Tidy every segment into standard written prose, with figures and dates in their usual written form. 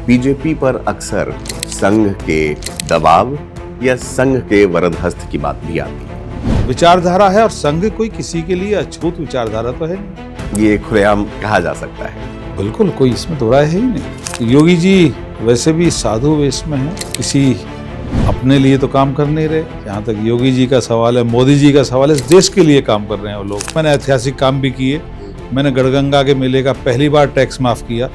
BJP पर अक्सर संघ के दबाव या संघ के वरद हस्त की बात भी आती है। विचारधारा है और संघ कोई किसी के लिए अछूत विचारधारा तो है नहीं। ये खुलेआम कहा जा सकता है। बिल्कुल, कोई इसमें दो राय है ही नहीं। योगी जी वैसे भी साधु वेश में हैं, किसी अपने लिए तो काम कर नहीं रहे। जहाँ तक योगी जी का सवाल है, मोदी जी का सवाल है, इस देश के लिए काम कर रहे हैं वो लोग। मैंने ऐतिहासिक काम भी किए। मैंने गढ़गंगा के मेले का पहली बार टैक्स माफ किया,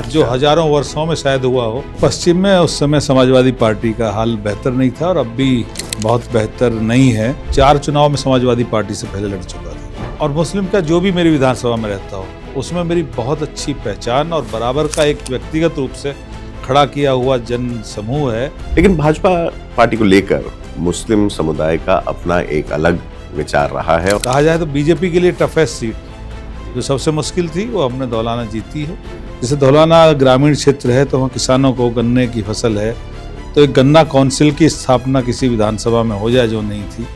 जो हजारों वर्षों में शायद हुआ हो। पश्चिम में उस समय समाजवादी पार्टी का हाल बेहतर नहीं था और अब भी बहुत बेहतर नहीं है। 4 चुनाव में समाजवादी पार्टी से पहले लड़ चुका था। और मुस्लिम का जो भी मेरी विधानसभा में रहता हो, उसमें मेरी बहुत अच्छी पहचान और बराबर का एक व्यक्तिगत रूप से खड़ा किया हुआ जन समूह है। लेकिन भाजपा पार्टी को लेकर मुस्लिम समुदाय का अपना एक अलग विचार रहा है। कहा जाए तो बीजेपी के लिए टफेस्ट सीट जो सबसे मुश्किल थी वो हमने धौलाना जीती है। जैसे धौलाना ग्रामीण क्षेत्र है तो वहाँ किसानों को गन्ने की फसल है, तो एक गन्ना काउंसिल की स्थापना किसी विधानसभा में हो जाए जो नहीं थी,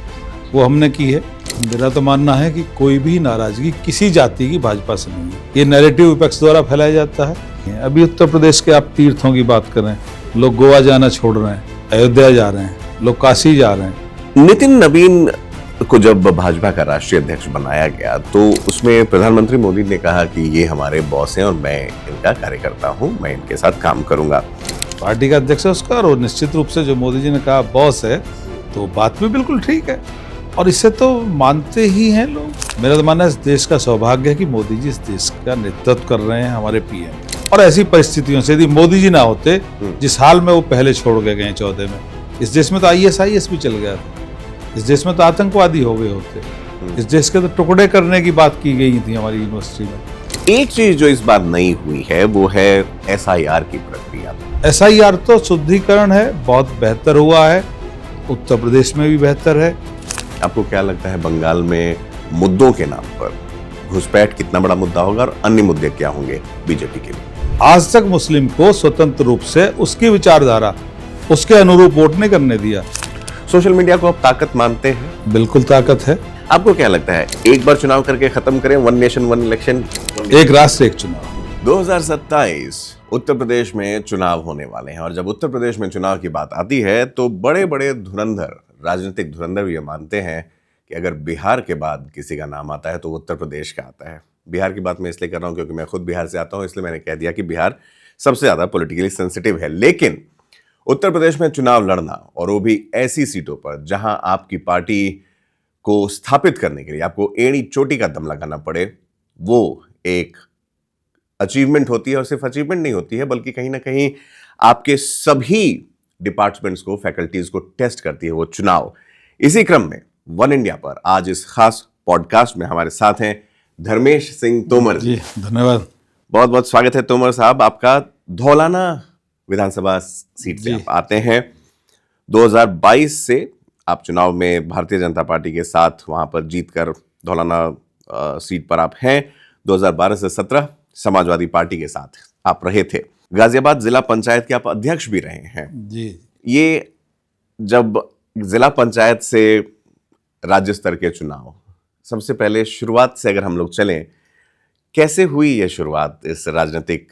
वो हमने की है। मेरा तो मानना है कि कोई भी नाराजगी किसी जाति की भाजपा से नहीं है। ये नैरेटिव विपक्ष द्वारा फैलाया जाता है। अभी उत्तर प्रदेश के आप तीर्थों की बात करें, लोग गोवा जाना छोड़ रहे हैं, अयोध्या जा रहे हैं, लोग काशी जा रहे हैं। नितिन नवीन को जब भाजपा का राष्ट्रीय अध्यक्ष बनाया गया तो उसमें प्रधानमंत्री मोदी ने कहा कि ये हमारे बॉस हैं और मैं इनका कार्यकर्ता हूं, मैं इनके साथ काम करूंगा। पार्टी का अध्यक्ष है उसका, और निश्चित रूप से जो मोदी जी ने कहा बॉस है, तो बात भी बिल्कुल ठीक है और इसे तो मानते ही हैं लोग। मेरा तो मानना है इस देश का सौभाग्य है कि मोदी जी इस देश का नेतृत्व कर रहे हैं, हमारे पीएम। और ऐसी परिस्थितियों से यदि मोदी जी ना होते, जिस हाल में वो पहले छोड़ के गए 14 में, इस देश में तो IAS भी चल गया था, इस देश में तो आतंकवादी हो गए होते, इस देश के तो टुकड़े करने की बात की गई थी हमारी यूनिवर्सिटी में। एक चीज जो इस बार नहीं हुई है वो है SIR की प्रक्रिया। SIR तो शुद्धिकरण है, बहुत बेहतर हुआ है। उत्तर प्रदेश में भी बेहतर है। आपको क्या लगता है बंगाल में मुद्दों के नाम पर घुसपैठ कितना बड़ा मुद्दा होगा और अन्य मुद्दे क्या होंगे बीजेपी के लिए? आज तक मुस्लिम को स्वतंत्र रूप से उसकी विचारधारा, उसके अनुरूप वोट नहीं करने दिया। सोशल मीडिया को आप ताकत मानते हैं? बिल्कुल ताकत है। आपको क्या लगता है एक बार चुनाव करके खत्म करें, वन नेशन वन इलेक्शन, एक राष्ट्र एक चुनाव? 2027 उत्तर प्रदेश में चुनाव होने वाले हैं और जब उत्तर प्रदेश में चुनाव की बात आती है तो बड़े बड़े धुरंधर, राजनीतिक धुरंधर ये मानते हैं कि अगर बिहार के बाद किसी का नाम आता है तो उत्तर प्रदेश का आता है। बिहार की बात मैं इसलिए कर रहा हूं क्योंकि मैं खुद बिहार से आता हूं, इसलिए मैंने कह दिया कि बिहार सबसे ज्यादा पॉलिटिकली सेंसिटिव है। लेकिन उत्तर प्रदेश में चुनाव लड़ना और वो भी ऐसी सीटों पर जहां आपकी पार्टी को स्थापित करने के लिए आपको एड़ी चोटी का दम लगाना पड़े, वो एक अचीवमेंट होती है। और सिर्फ अचीवमेंट नहीं होती है बल्कि कहीं ना कहीं आपके सभी डिपार्टमेंट्स को, फैकल्टीज को टेस्ट करती है वो चुनाव। इसी क्रम में वन इंडिया पर आज इस खास पॉडकास्ट में हमारे साथ हैं धर्मेश सिंह तोमर जी। धन्यवाद, बहुत बहुत स्वागत है तोमर साहब आपका। धौलाना विधानसभा सीट से आप आते हैं। 2022 से आप चुनाव में भारतीय जनता पार्टी के साथ वहां पर जीतकर धौलाना सीट पर आप हैं। 2012 से 17 समाजवादी पार्टी के साथ आप रहे थे। गाजियाबाद जिला पंचायत के आप अध्यक्ष भी रहे हैं जी। ये जब जिला पंचायत से राज्य स्तर के चुनाव, सबसे पहले शुरुआत से अगर हम लोग चलें, कैसे हुई ये शुरुआत इस राजनीतिक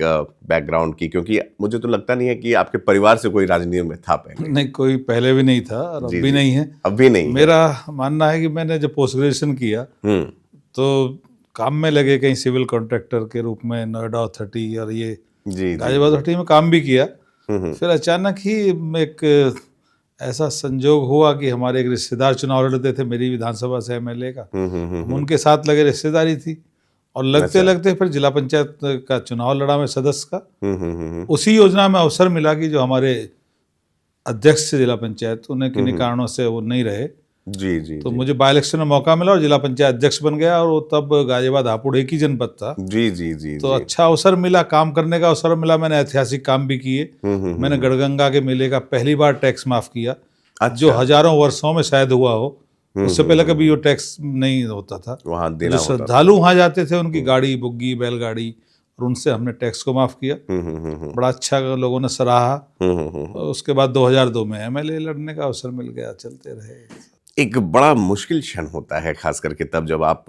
बैकग्राउंड की? क्योंकि मुझे तो लगता नहीं है कि आपके परिवार से कोई राजनीति में था पहले। नहीं, कोई पहले भी नहीं था और अब भी नहीं है। अब भी नहीं। मेरा मानना है कि मैंने जब पोस्ट ग्रेजुएशन किया तो काम में लगे कहीं सिविल कॉन्ट्रैक्टर के रूप में, नोएडा अथॉरिटी और ये गाजियाबाद अथॉरिटी में काम भी किया। फिर अचानक ही एक ऐसा संजोग हुआ कि हमारे एक रिश्तेदार चुनाव लड़ते थे मेरी विधानसभा से MLA का, उनके साथ लगे रिश्तेदारी थी और लगते लगते फिर जिला पंचायत का चुनाव लड़ा मैं सदस्य का। उसी योजना में अवसर मिला कि जो हमारे अध्यक्ष थे जिला पंचायत, उन्हें किन्हीं कारणों से वो नहीं रहे। तो मुझे बाई इलेक्शन में मौका मिला और जिला पंचायत अध्यक्ष बन गया। और वो तब गाजियाबाद हापुड़ एक ही जनपद था। तो अच्छा अवसर मिला, काम करने का अवसर मिला। मैंने ऐतिहासिक काम भी किए। मैंने गढ़गंगा के मेले का पहली बार टैक्स माफ किया, जो हजारों वर्षों में शायद हुआ हो। उससे पहले कभी वो टैक्स नहीं होता था। वहाँ जो श्रद्धालु वहाँ जाते थे, उनकी गाड़ी, बुग्गी, बैलगाड़ी, और उनसे हमने टैक्स को माफ किया। बड़ा अच्छा लोगों ने सराहा। उसके बाद 2002 में MLA लड़ने का अवसर मिल गया, चलते रहे। एक बड़ा मुश्किल क्षण होता है, खास करके तब जब आप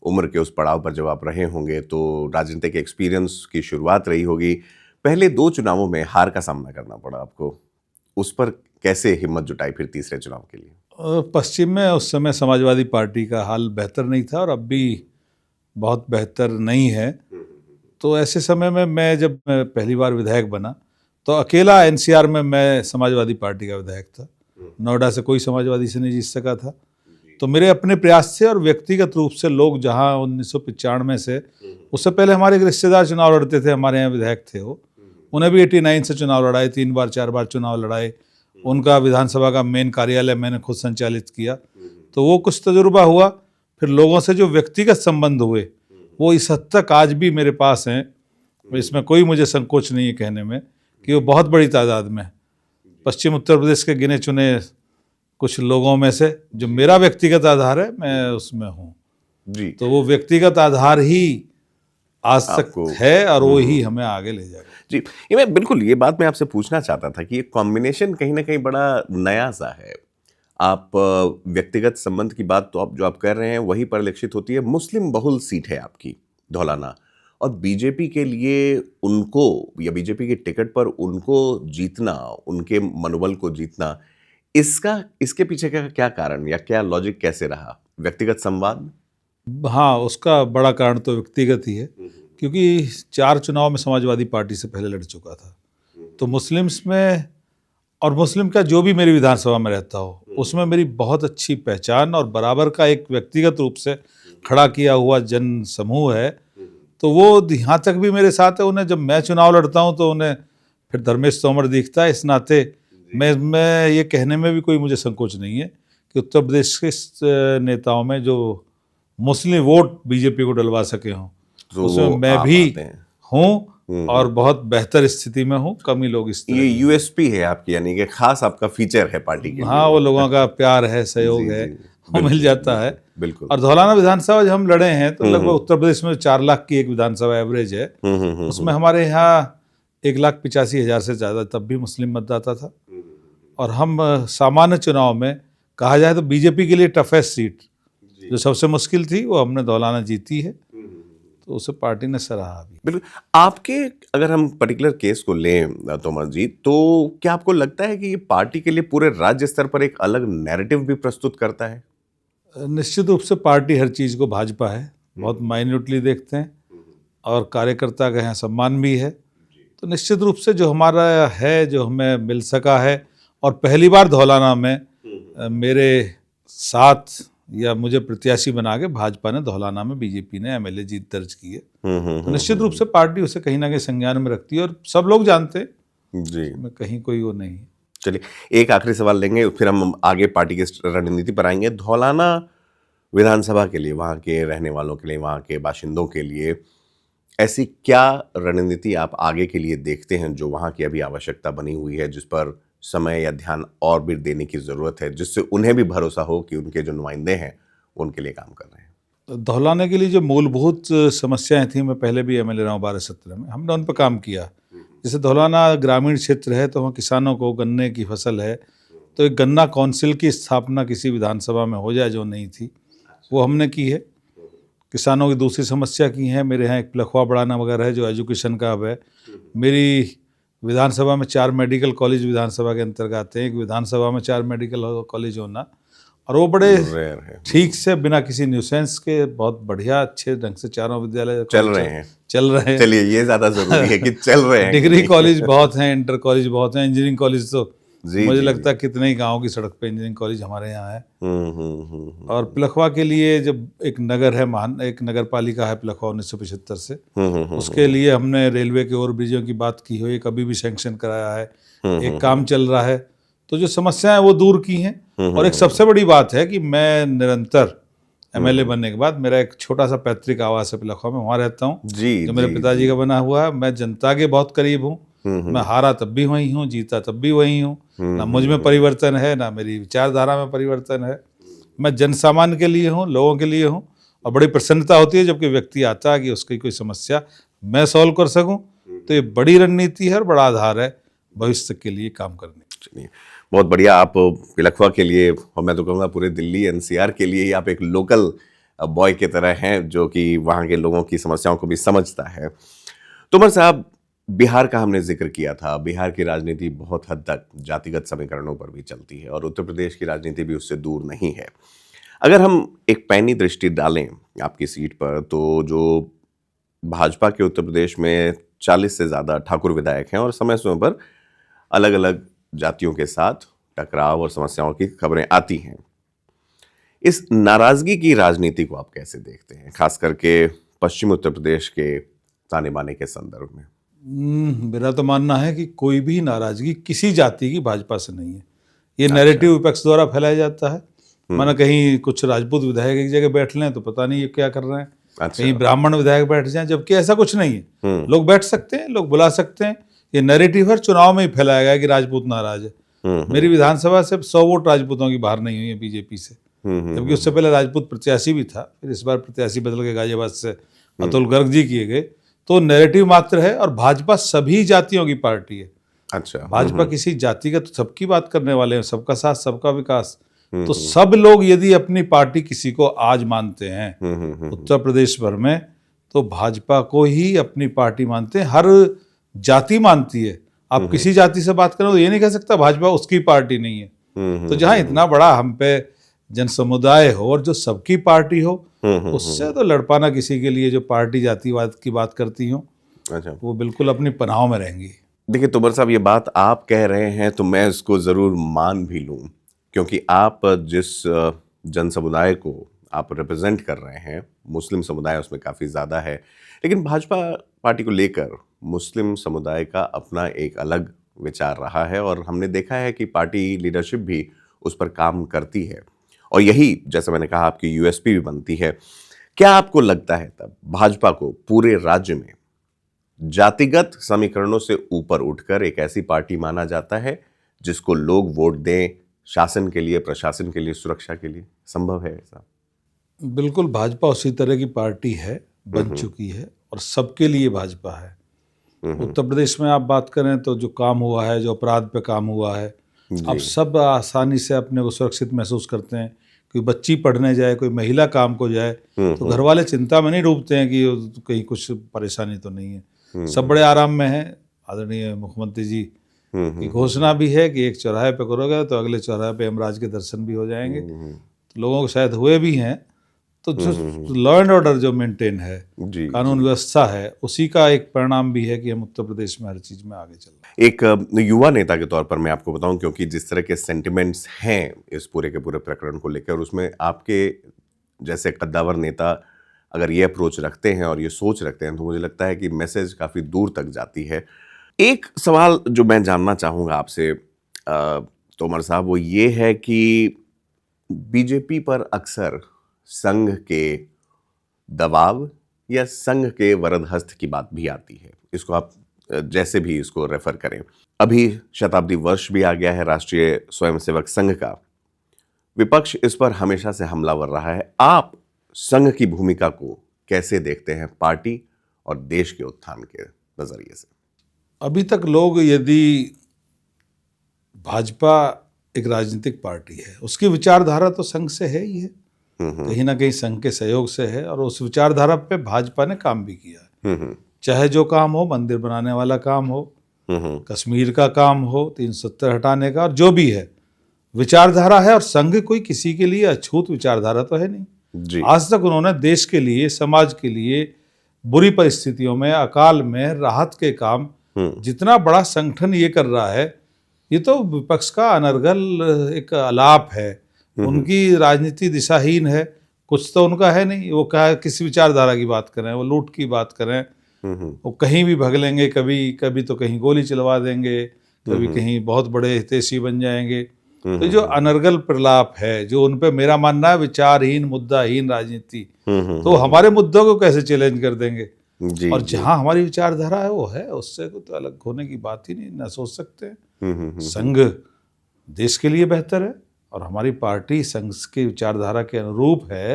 उम्र के उस पड़ाव पर जब आप रहे होंगे, तो राजनीतिक एक्सपीरियंस की शुरुआत रही होगी, पहले 2 चुनावों में हार का सामना करना पड़ा आपको, उस पर कैसे हिम्मत जुटाई फिर तीसरे चुनाव के लिए? पश्चिम में उस समय समाजवादी पार्टी का हाल बेहतर नहीं था और अब भी बहुत बेहतर नहीं है। तो ऐसे समय में मैं जब पहली बार विधायक बना तो अकेला एनसीआर में मैं समाजवादी पार्टी का विधायक था। नोएडा से कोई समाजवादी से नहीं जीत सका था। तो मेरे अपने प्रयास से और व्यक्तिगत रूप से लोग जहाँ 1995 से, उससे पहले हमारे एक रिश्तेदार चुनाव लड़ते थे, हमारे यहाँ विधायक थे वो, उन्हें भी 89 से चुनाव लड़ाए, 3 बार 4 बार चुनाव लड़ाए। उनका विधानसभा का मेन कार्यालय मैंने खुद संचालित किया। तो वो कुछ तजुर्बा हुआ। फिर लोगों से जो व्यक्तिगत संबंध हुए वो इस हद तक आज भी मेरे पास हैं, इसमें कोई मुझे संकोच नहीं है कहने में कि वो बहुत बड़ी तादाद में पश्चिम उत्तर प्रदेश के गिने चुने कुछ लोगों में से जो मेरा व्यक्तिगत आधार है मैं उसमें हूँ जी। तो वो व्यक्तिगत आधार ही आज तक है और वो ही हमें आगे ले जाएगा। जी, ये मैं बिल्कुल ये बात मैं आपसे पूछना चाहता था कि ये कॉम्बिनेशन कहीं ना कहीं बड़ा नया सा है। आप व्यक्तिगत संबंध की बात तो आप जो आप कर रहे हैं वही परिलक्षित होती है। मुस्लिम बहुल सीट है आपकी धौलाना, और बीजेपी के लिए उनको या बीजेपी के टिकट पर उनको जीतना, उनके मनोबल को जीतना, इसके पीछे का क्या कारण या क्या लॉजिक कैसे रहा? व्यक्तिगत संवाद? हाँ, उसका बड़ा कारण तो व्यक्तिगत ही है, क्योंकि 4 चुनाव में समाजवादी पार्टी से पहले लड़ चुका था। तो मुस्लिम्स में और मुस्लिम का जो भी मेरी विधानसभा में रहता हो उसमें मेरी बहुत अच्छी पहचान और बराबर का एक व्यक्तिगत रूप से खड़ा किया हुआ जन समूह है। तो वो यहाँ तक भी मेरे साथ है। उन्हें जब मैं चुनाव लड़ता हूँ तो उन्हें फिर धर्मेश तोमर दिखता है। इस नाते मैं ये कहने में भी कोई मुझे संकोच नहीं है कि उत्तर प्रदेश के नेताओं में जो मुस्लिम वोट बीजेपी को डलवा सके हों तो उसमें मैं भी हूँ और बहुत बेहतर स्थिति में हूँ। कम ही लोग इस तरह, ये यूएसपी है आपकी, यानी कि खास आपका फीचर है पार्टी के लिए। हाँ, वो लोगों का प्यार है, सहयोग है, वो मिल जाता है। बिल्कुल। और धौलाना विधानसभा जब हम लड़े हैं तो लगभग उत्तर प्रदेश में 4 लाख की एक विधानसभा एवरेज है। उसमें हमारे यहाँ 1,85,000 से ज़्यादा तब भी मुस्लिम मतदाता था। और हम सामान्य चुनाव में कहा जाए तो बीजेपी के लिए टफेस्ट सीट जो सबसे मुश्किल थी वो हमने धौलाना जीती है। तो उसे पार्टी ने सराहा भी। बिल्कुल। आपके अगर हम पर्टिकुलर केस को लें तोमर जी, तो क्या आपको लगता है कि ये पार्टी के लिए पूरे राज्य स्तर पर एक अलग नैरेटिव भी प्रस्तुत करता है? निश्चित रूप से पार्टी हर चीज़ को भाजपा है बहुत माइन्यूटली देखते हैं और कार्यकर्ता का यहाँ सम्मान भी है। तो निश्चित रूप से जो हमारा है, जो हमें मिल सका है, और पहली बार धौलाना में मेरे साथ या मुझे प्रत्याशी बना के भाजपा ने धौलाना में बीजेपी ने एमएलए जीत दर्ज की है। तो निश्चित रूप से पार्टी उसे कहीं ना कहीं संज्ञान में रखती है और सब लोग जानते हैं जी, कहीं कोई वो नहीं है। चलिए, एक आखिरी सवाल लेंगे, फिर हम आगे पार्टी की रणनीति पर आएंगे। धौलाना विधानसभा के लिए, वहाँ के रहने वालों के लिए, वहाँ के बाशिंदों के लिए ऐसी क्या रणनीति आप आगे के लिए देखते हैं जो वहाँ की अभी आवश्यकता बनी हुई है, जिस पर समय या ध्यान और भी देने की ज़रूरत है, जिससे उन्हें भी भरोसा हो कि उनके जो नुमाइंदे हैं उनके लिए काम कर रहे हैं? धौलाना के लिए जो मूलभूत समस्याएं थी, मैं पहले भी एमएलए रहा हूँ 12-17 में, हमने उन पर काम किया। जैसे धौलाना ग्रामीण क्षेत्र है तो वहाँ किसानों को गन्ने की फसल है तो एक गन्ना काउंसिल की स्थापना किसी विधानसभा में हो जाए, जो नहीं थी, वो हमने की है। किसानों की दूसरी समस्या की है, मेरे यहाँ एक लखवा बढ़ाना वगैरह है जो एजुकेशन का हब है। मेरी विधानसभा में 4 मेडिकल कॉलेज विधानसभा के अंतर्गत आते हैं। एक विधानसभा में 4 मेडिकल कॉलेज होना, और वो बड़े ठीक से बिना किसी न्यूसेंस के बहुत बढ़िया अच्छे ढंग से चारों विद्यालय चल रहे हैं। चलिए, ये ज़्यादा ज़रूरी है कि चल रहे हैं। डिग्री कॉलेज बहुत हैं, इंटर कॉलेज बहुत हैं, इंजीनियरिंग कॉलेज तो मुझे लगता है कितने ही गाँव की सड़क पे इंजीनियरिंग कॉलेज हमारे यहाँ है। और पिलखवा के लिए जब एक नगर है, एक नगर पालिका है पिलखवा 1975 से, उसके लिए हमने रेलवे के ओवर ब्रिजों की बात की हुई, कभी भी सैंक्शन कराया है, एक काम चल रहा है। तो जो समस्याएं वो दूर की हैं। और एक सबसे बड़ी बात है कि मैं निरंतर एमएलए बनने के बाद, मेरा एक छोटा सा पैतृक आवास है पिलखवा में, वहाँ रहता हूँ, जो मेरे पिताजी का बना हुआ है। मैं जनता के बहुत करीब हूँ। मैं हारा तब भी वही हूँ, जीता तब भी वही हूँ। ना मुझ में परिवर्तन है, ना मेरी विचारधारा में परिवर्तन है। मैं जन सामान्य के लिए हूँ, लोगों के लिए हूँ। और बड़ी प्रसन्नता होती है जब कोई व्यक्ति आता है कि उसकी कोई समस्या मैं सॉल्व कर सकूँ। तो ये बड़ी रणनीति है और बड़ा आधार है भविष्य के लिए काम करने। चलिए, बहुत बढ़िया। आप पिलखवा के लिए, और मैं तो कहूँगा पूरे दिल्ली एनसीआर के लिए ही आप एक लोकल बॉय की तरह हैं, जो कि वहाँ के लोगों की समस्याओं को भी समझता है। तोमर साहब, बिहार का हमने जिक्र किया था। बिहार की राजनीति बहुत हद तक जातिगत समीकरणों पर भी चलती है और उत्तर प्रदेश की राजनीति भी उससे दूर नहीं है। अगर हम एक पैनी दृष्टि डालें आपकी सीट पर, तो जो भाजपा के उत्तर प्रदेश में 40 से ज़्यादा ठाकुर विधायक हैं और समय समय पर अलग अलग जातियों के साथ टकराव और समस्याओं की खबरें आती हैं। इस नाराजगी की राजनीति को आप कैसे देखते हैं, खास करके पश्चिम उत्तर प्रदेश के ताने बाने के संदर्भ में? मेरा तो मानना है कि कोई भी नाराजगी किसी जाति की भाजपा से नहीं है। ये नैरेटिव विपक्ष द्वारा फैलाया जाता है। माना कहीं कुछ राजपूत विधायक एक जगह बैठ लें तो पता नहीं ये क्या कर रहे हैं, कहीं ब्राह्मण विधायक बैठ जाएं, जबकि ऐसा कुछ नहीं है। लोग बैठ सकते हैं, लोग बुला सकते हैं। ये नैरेटिव हर चुनाव में ही फैलाया गया कि राजपूत नाराज है। मेरी विधानसभा से 100 वोट राजपूतों की बाहर नहीं हुई है बीजेपी से, जबकि उससे पहले राजपूत प्रत्याशी भी था। फिर इस बार प्रत्याशी बदल के गाजियाबाद से अतुल गर्ग जी किए गए। तो नैरेटिव मात्र है और भाजपा सभी जातियों की पार्टी है। अच्छा, भाजपा किसी जाति का तो सबकी बात करने वाले हैं, सबका साथ सबका विकास। तो सब लोग यदि अपनी पार्टी किसी को आज मानते हैं उत्तर प्रदेश भर में, तो भाजपा को ही अपनी पार्टी मानते हैं। हर जाति मानती है। आप किसी जाति से बात करें तो ये नहीं कह सकता भाजपा उसकी पार्टी नहीं है। तो जहां इतना बड़ा हम पे जन समुदाय हो और जो सबकी पार्टी हो, उससे तो लड़ पाना किसी के लिए जो पार्टी जातिवाद की बात करती हो, अच्छा, वो बिल्कुल अपनी पनाहों में रहेंगी। देखिए तोमर साहब, ये बात आप कह रहे हैं तो मैं इसको ज़रूर मान भी लूँ, क्योंकि आप जिस जन समुदाय को आप रिप्रेजेंट कर रहे हैं, मुस्लिम समुदाय उसमें काफ़ी ज़्यादा है। लेकिन भाजपा पार्टी को लेकर मुस्लिम समुदाय का अपना एक अलग विचार रहा है और हमने देखा है कि पार्टी लीडरशिप भी उस पर काम करती है और यही, जैसे मैंने कहा, आपकी यूएसपी भी बनती है। क्या आपको लगता है तब भाजपा को पूरे राज्य में जातिगत समीकरणों से ऊपर उठकर एक ऐसी पार्टी माना जाता है जिसको लोग वोट दें शासन के लिए, प्रशासन के लिए, सुरक्षा के लिए? संभव है ऐसा? बिल्कुल, भाजपा उसी तरह की पार्टी है, बन चुकी है और सबके लिए भाजपा है। उत्तर प्रदेश में आप बात करें तो जो काम हुआ है, जो अपराध पे काम हुआ है, अब सब आसानी से अपने को सुरक्षित महसूस करते हैं। कोई बच्ची पढ़ने जाए, कोई महिला काम को जाए, तो घर वाले चिंता में नहीं डूबते हैं कि कहीं कुछ परेशानी तो नहीं है। सब बड़े आराम में हैं। आदरणीय मुख्यमंत्री जी की घोषणा भी है कि एक चौराहे पे करोगे तो अगले चौराहे पे यमराज के दर्शन भी हो जाएंगे। तो लोगों को शायद हुए भी हैं। तो जो लॉ एंड ऑर्डर जो मेंटेन है, कानून व्यवस्था है, उसी का एक परिणाम भी है कि हम उत्तर प्रदेश में हर चीज में आगे चल रहे हैं। एक युवा नेता के तौर पर मैं आपको बताऊं, क्योंकि जिस तरह के सेंटिमेंट्स हैं इस पूरे के पूरे प्रकरण को लेकर, उसमें आपके जैसे कद्दावर नेता अगर ये अप्रोच रखते हैं और ये सोच रखते हैं, तो मुझे लगता है कि मैसेज काफ़ी दूर तक जाती है। एक सवाल जो मैं जानना चाहूँगा आपसे तोमर साहब, वो ये है कि बीजेपी पर अक्सर संघ के दबाव या संघ के वरद हस्त की बात भी आती है। इसको आप जैसे भी इसको रेफर करें, अभी शताब्दी वर्ष भी आ गया है राष्ट्रीय स्वयंसेवक संघ का। विपक्ष इस पर हमेशा से हमलावर रहा है। आप संघ की भूमिका को कैसे देखते हैं पार्टी और देश के उत्थान के नजरिए से? अभी तक लोग, यदि भाजपा एक राजनीतिक पार्टी है, उसकी विचारधारा तो संघ से है ही है, कहीं ना कहीं संघ के सहयोग से है और उस विचारधारा पे भाजपा ने काम भी किया है। चाहे जो काम हो, मंदिर बनाने वाला काम हो, कश्मीर का काम हो, 370 हटाने का, और जो भी है विचारधारा है। और संघ कोई किसी के लिए अछूत विचारधारा तो है नहीं। आज तक उन्होंने देश के लिए, समाज के लिए बुरी परिस्थितियों में, अकाल में राहत के काम, जितना बड़ा संगठन ये कर रहा है, ये तो विपक्ष का अनर्गल एक आलाप है। उनकी राजनीति दिशाहीन है, कुछ तो उनका है नहीं। वो क्या किसी विचारधारा की बात करें, वो लूट की बात करें, वो कहीं भी भग लेंगे, कभी तो कहीं गोली चलवा देंगे, कभी कहीं बहुत बड़े हितैषी बन जाएंगे। तो जो अनर्गल प्रलाप है, जो उन पे, मेरा मानना है विचारहीन, मुद्दाहीन राजनीति, तो हमारे मुद्दों को कैसे चैलेंज कर देंगे? और जहां हमारी विचारधारा है वो है, उससे तो अलग होने की बात ही नहीं, ना सोच सकते हैं। संघ देश के लिए बेहतर है और हमारी पार्टी संघ की विचारधारा के अनुरूप है।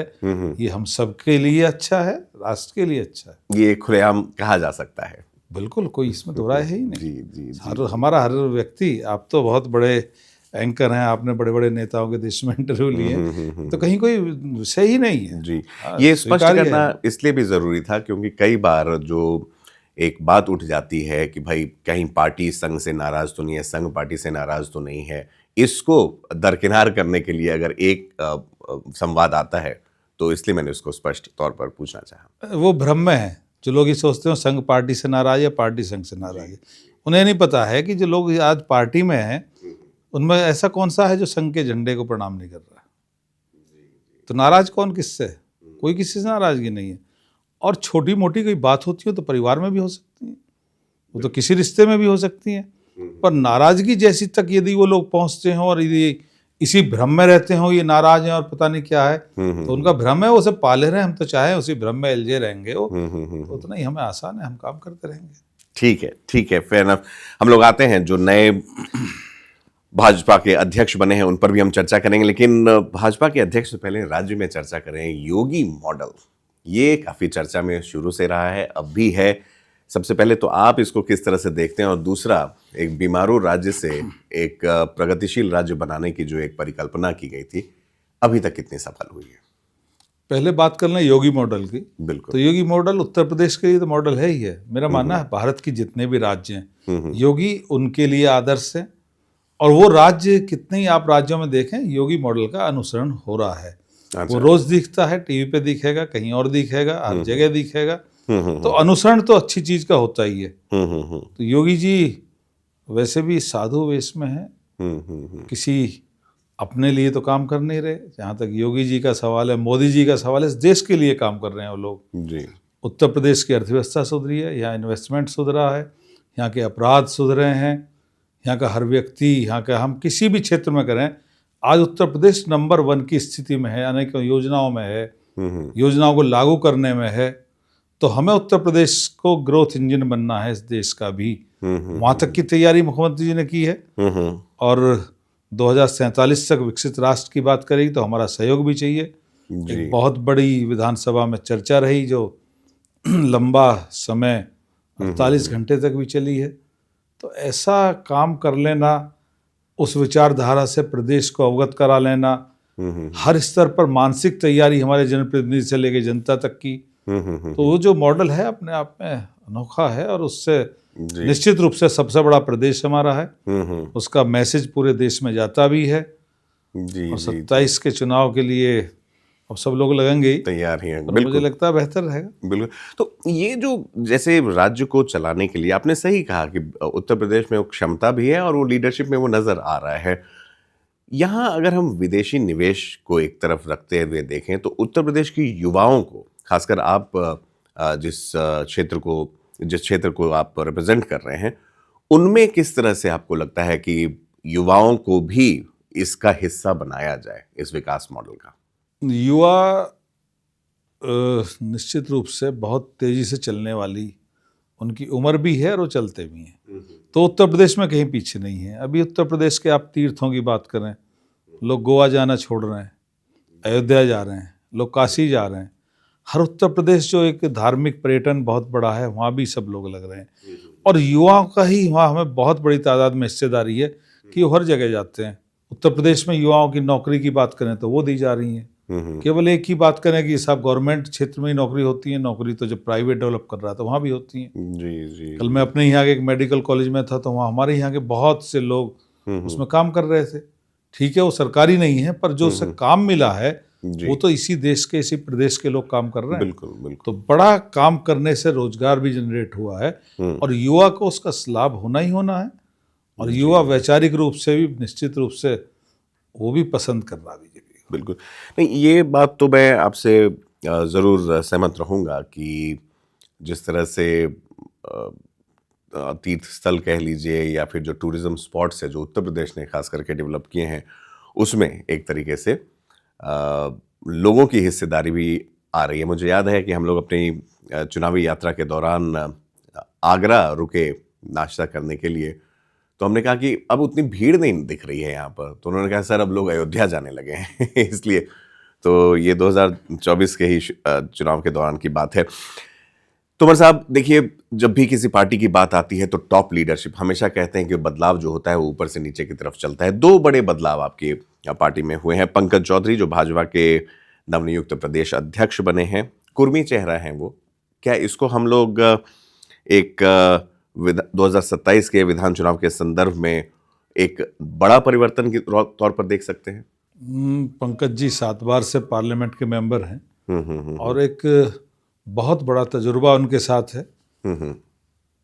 ये हम सबके लिए अच्छा है, राष्ट्र के लिए अच्छा है। ये खुलेआम कहा जा सकता है। बिल्कुल, कोई इसमें दो राय है ही नहीं। जी। हमारा हर व्यक्ति, आप तो बहुत बड़े एंकर हैं, आपने बड़े बड़े नेताओं के देश में इंटरव्यू लिए, तो कहीं कोई विषय ही नहीं है। जी, ये स्पष्ट करना इसलिए भी ज़रूरी था क्योंकि कई बार जो एक बात उठ जाती है कि भाई कहीं पार्टी संघ से नाराज तो नहीं है, संघ पार्टी से नाराज तो नहीं है, इसको दरकिनार करने के लिए अगर एक संवाद आता है तो इसलिए मैंने उसको स्पष्ट तौर पर पूछना चाहा। वो भ्रम में है जो लोग ये सोचते हो संघ पार्टी से नाराज है, पार्टी संघ से नाराज है। उन्हें नहीं पता है कि जो लोग आज पार्टी में हैं उनमें ऐसा कौन सा है जो संघ के झंडे को प्रणाम नहीं कर रहा। तो नाराज कौन किससे? कोई किसी से नाराजगी नहीं है। और छोटी मोटी कोई बात होती हो तो परिवार में भी हो सकती है, वो तो किसी रिश्ते में भी हो सकती है। पर नाराजगी जैसी तक यदि वो लोग पहुंचते हैं और यदि इसी भ्रम में रहते हो ये नाराज हैं और पता नहीं क्या है, तो उनका भ्रम है, वो सब पाले रहे, हम तो चाहे उसी भ्रम में एलजे रहेंगे। वो तो उतना ही हमें आसान है, हम काम करते रहेंगे। ठीक है, फेयर एनफ। हम लोग आते हैं जो नए भाजपा के अध्यक्ष बने हैं उन पर भी हम चर्चा करेंगे, लेकिन भाजपा के अध्यक्ष से पहले राज्य में चर्चा करें। योगी मॉडल ये काफी चर्चा में शुरू से रहा है, अब भी है। सबसे पहले तो आप इसको किस तरह से देखते हैं, और दूसरा, एक बीमारू राज्य से एक प्रगतिशील राज्य बनाने की जो एक परिकल्पना की गई थी, अभी तक कितनी सफल हुई है? पहले बात कर लें योगी मॉडल की। बिल्कुल। तो योगी मॉडल उत्तर प्रदेश के लिए तो मॉडल है ही है। मेरा मानना है भारत की जितने भी राज्य हैं योगी उनके लिए आदर्श है, और वो राज्य कितने ही आप राज्यों में देखें योगी मॉडल का अनुसरण हो रहा है। वो रोज दिखता है, टीवी पे दिखेगा, कहीं और दिखेगा, हर जगह दिखेगा। तो अनुसरण तो अच्छी चीज का होता ही है। तो योगी जी वैसे भी साधु वेश में है, किसी अपने लिए तो काम कर नहीं रहे। जहाँ तक योगी जी का सवाल है, मोदी जी का सवाल है, इस देश के लिए काम कर रहे हैं वो लोग जी। उत्तर प्रदेश की अर्थव्यवस्था सुधरी है, यहाँ इन्वेस्टमेंट सुधरा है, यहाँ के अपराध सुधरे हैं, यहाँ का हर व्यक्ति, यहाँ का हम किसी भी क्षेत्र में करें, आज उत्तर प्रदेश नंबर 1 की स्थिति में है, अनेक योजनाओं में है, योजनाओं को लागू करने में है। तो हमें उत्तर प्रदेश को ग्रोथ इंजन बनना है इस देश का भी। वहाँ तक की तैयारी मुख्यमंत्री जी ने की है, और 2047 तक विकसित राष्ट्र की बात करेगी तो हमारा सहयोग भी चाहिए। एक बहुत बड़ी विधानसभा में चर्चा रही जो लंबा समय 48 घंटे तक भी चली है। तो ऐसा काम कर लेना, उस विचारधारा से प्रदेश को अवगत करा लेना, हर स्तर पर मानसिक तैयारी हमारे जनप्रतिनिधि से लेकर जनता तक की, तो वो जो मॉडल है अपने आप में अनोखा है, और उससे निश्चित रूप से सबसे बड़ा प्रदेश हमारा है, उसका मैसेज पूरे देश में जाता भी है। और 27 के चुनाव के लिए अब सब लोग लगेंगे ही, तैयार ही हैं। मुझे लगता है बेहतर रहेगा। बिल्कुल। तो ये जो जैसे राज्य को चलाने के लिए आपने सही कहा कि उत्तर प्रदेश में वो क्षमता भी है और वो लीडरशिप में वो नजर आ रहा है। यहाँ अगर हम विदेशी निवेश को एक तरफ रखते हुए देखें तो उत्तर प्रदेश की युवाओं को, खासकर आप जिस क्षेत्र को आप रिप्रेजेंट कर रहे हैं, उनमें किस तरह से आपको लगता है कि युवाओं को भी इसका हिस्सा बनाया जाए इस विकास मॉडल का? युवा निश्चित रूप से बहुत तेजी से चलने वाली उनकी उम्र भी है और वो चलते भी हैं, तो उत्तर प्रदेश में कहीं पीछे नहीं है। अभी उत्तर प्रदेश के आप तीर्थों की बात करें, लोग गोवा जाना छोड़ रहे हैं, अयोध्या जा रहे हैं, लोग काशी जा रहे हैं। हर उत्तर प्रदेश जो एक धार्मिक पर्यटन बहुत बड़ा है, वहाँ भी सब लोग लग रहे हैं, और युवाओं का ही वहाँ हमें बहुत बड़ी तादाद में हिस्सेदारी है कि वो हर जगह जाते हैं। उत्तर प्रदेश में युवाओं की नौकरी की बात करें तो वो दी जा रही हैं। केवल एक ही बात करें कि साहब गवर्नमेंट क्षेत्र में ही नौकरी होती है, नौकरी तो जब प्राइवेट डेवलप कर रहा था वहाँ भी होती हैं। जी। कल मैं अपने यहाँ के एक मेडिकल कॉलेज में था, तो वहाँ हमारे यहाँ के बहुत से लोग उसमें काम कर रहे थे। ठीक है, वो सरकारी नहीं है, पर जो उससे काम मिला है वो तो इसी देश के, इसी प्रदेश के लोग काम कर रहे हैं। बिल्कुल। तो बड़ा काम करने से रोजगार भी जनरेट हुआ है, और युवा को उसका लाभ होना ही होना है, और युवा वैचारिक रूप से भी निश्चित रूप से वो भी पसंद कर रहा है। बिल्कुल। नहीं, ये बात तो मैं आपसे ज़रूर सहमत रहूँगा कि जिस तरह से तीर्थ स्थल कह लीजिए या फिर जो टूरिज़्म स्पॉट्स है जो उत्तर प्रदेश ने खास करके डेवलप किए हैं, उसमें एक तरीके से लोगों की हिस्सेदारी भी आ रही है। मुझे याद है कि हम लोग अपनी चुनावी यात्रा के दौरान आगरा रुके नाश्ता करने के लिए, तो हमने कहा कि अब उतनी भीड़ नहीं दिख रही है यहाँ पर। तो उन्होंने कहा सर अब लोग अयोध्या जाने लगे हैं इसलिए। तो ये 2024 के ही चुनाव के दौरान की बात है। तोमर साहब, देखिए, जब भी किसी पार्टी की बात आती है तो टॉप लीडरशिप हमेशा कहते हैं कि बदलाव जो होता है वो ऊपर से नीचे की तरफ चलता है। 2 बड़े बदलाव आपकी पार्टी में हुए हैं। पंकज चौधरी जो भाजपा के नवनियुक्त प्रदेश अध्यक्ष बने हैं, कुर्मी चेहरा हैं वो, क्या इसको हम लोग एक 2027 के विधान चुनाव के संदर्भ में एक बड़ा परिवर्तन के तौर पर देख सकते हैं? पंकज जी 7 बार से पार्लियामेंट के मेंबर हैं और एक बहुत बड़ा तजुर्बा उनके साथ है।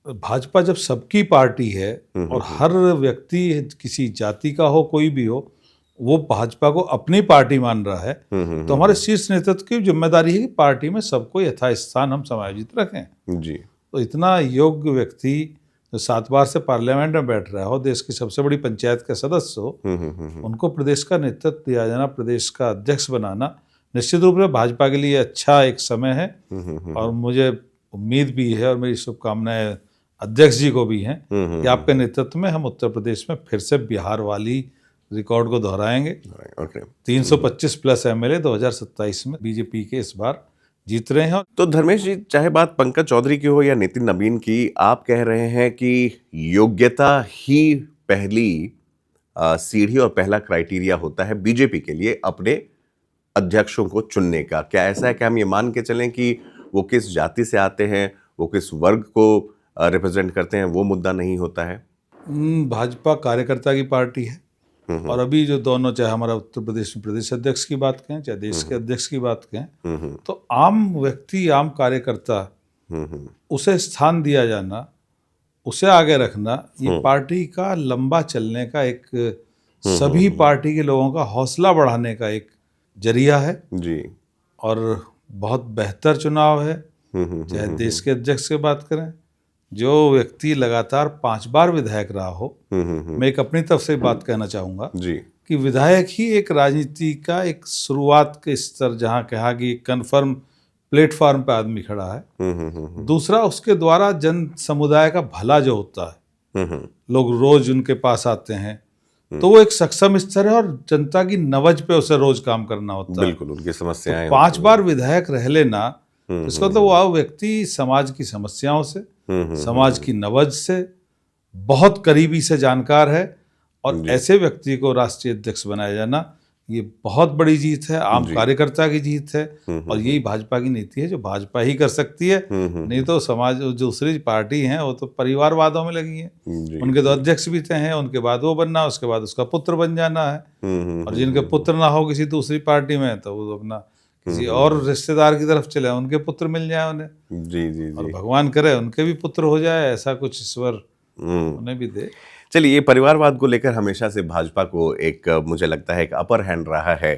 भाजपा जब सबकी पार्टी है और हर व्यक्ति किसी जाति का हो, कोई भी हो, वो भाजपा को अपनी पार्टी मान रहा है, तो हमारे शीर्ष नेतृत्व की जिम्मेदारी है कि पार्टी में सबको यथास्थान हम समायोजित रखें जी। तो इतना योग्य व्यक्ति जो 7 बार से पार्लियामेंट में बैठ रहा हो, देश की सबसे बड़ी पंचायत का सदस्य हो, उनको प्रदेश का नेतृत्व दिया जाना, प्रदेश का अध्यक्ष बनाना निश्चित रूप से भाजपा के लिए अच्छा एक समय है। और मुझे उम्मीद भी है और मेरी शुभकामनाएं अध्यक्ष जी को भी हैं कि आपके नेतृत्व में हम उत्तर प्रदेश में फिर से बिहार वाली रिकॉर्ड को दोहराएंगे। 325 प्लस एमएलए 2027 में बीजेपी के इस बार जीत रहे हैं। तो धर्मेश जी, चाहे बात पंकज चौधरी की हो या नितिन नवीन की, आप कह रहे हैं कि योग्यता ही पहली सीढ़ी और पहला क्राइटेरिया होता है बीजेपी के लिए अपने अध्यक्षों को चुनने का। क्या ऐसा है कि हम ये मान के चलें कि वो किस जाति से आते हैं, वो किस वर्ग को रिप्रेजेंट करते हैं, वो मुद्दा नहीं होता है? भाजपा कार्यकर्ता की पार्टी है और अभी जो दोनों, चाहे हमारा उत्तर प्रदेश में प्रदेश अध्यक्ष की बात कहें, चाहे देश के अध्यक्ष की बात कहें, तो आम व्यक्ति, आम कार्यकर्ता, उसे स्थान दिया जाना, उसे आगे रखना, ये पार्टी का लंबा चलने का एक, सभी पार्टी के लोगों का हौसला बढ़ाने का एक जरिया है जी। और बहुत बेहतर चुनाव है। चाहे देश के अध्यक्ष की बात करें, जो व्यक्ति लगातार 5 बार विधायक रहा हो, मैं एक अपनी तरफ से बात कहना चाहूंगा जी कि विधायक ही एक राजनीति का एक शुरुआत के स्तर, जहां कहा कि कन्फर्म प्लेटफॉर्म पे आदमी खड़ा है। दूसरा, उसके द्वारा जन समुदाय का भला जो होता है, लोग रोज उनके पास आते हैं, तो वो एक सक्षम स्तर है और जनता की नब्ज पे उसे रोज काम करना होता है। बिल्कुल, उनकी समस्याएं। तो 5 बार विधायक रह लेना, इसका मतलब वो व्यक्ति समाज की समस्याओं से, समाज की नब्ज से बहुत करीबी से जानकार है और ऐसे व्यक्ति को राष्ट्रीय अध्यक्ष बनाया जाना, ये बहुत बड़ी जीत है, आम कार्यकर्ता की जीत है। और यही भाजपा की नीति है जो भाजपा ही कर सकती है। नहीं तो समाज, जो दूसरी पार्टी हैं, वो तो परिवारवादों में लगी है। उनके तो अध्यक्ष भी तय हैं, उनके बाद वो बनना, उसके बाद उसका पुत्र बन जाना है। और जिनके पुत्र ना हो किसी दूसरी पार्टी में, तो वो अपना किसी और रिश्तेदार की तरफ चले, उनके पुत्र मिल जाए उन्हें। जी। और भगवान करे उनके भी पुत्र हो जाए, ऐसा कुछ ईश्वर उन्हें भी दे। चलिए, ये परिवारवाद को लेकर हमेशा से भाजपा को एक, मुझे लगता है, एक अपर हैंड रहा है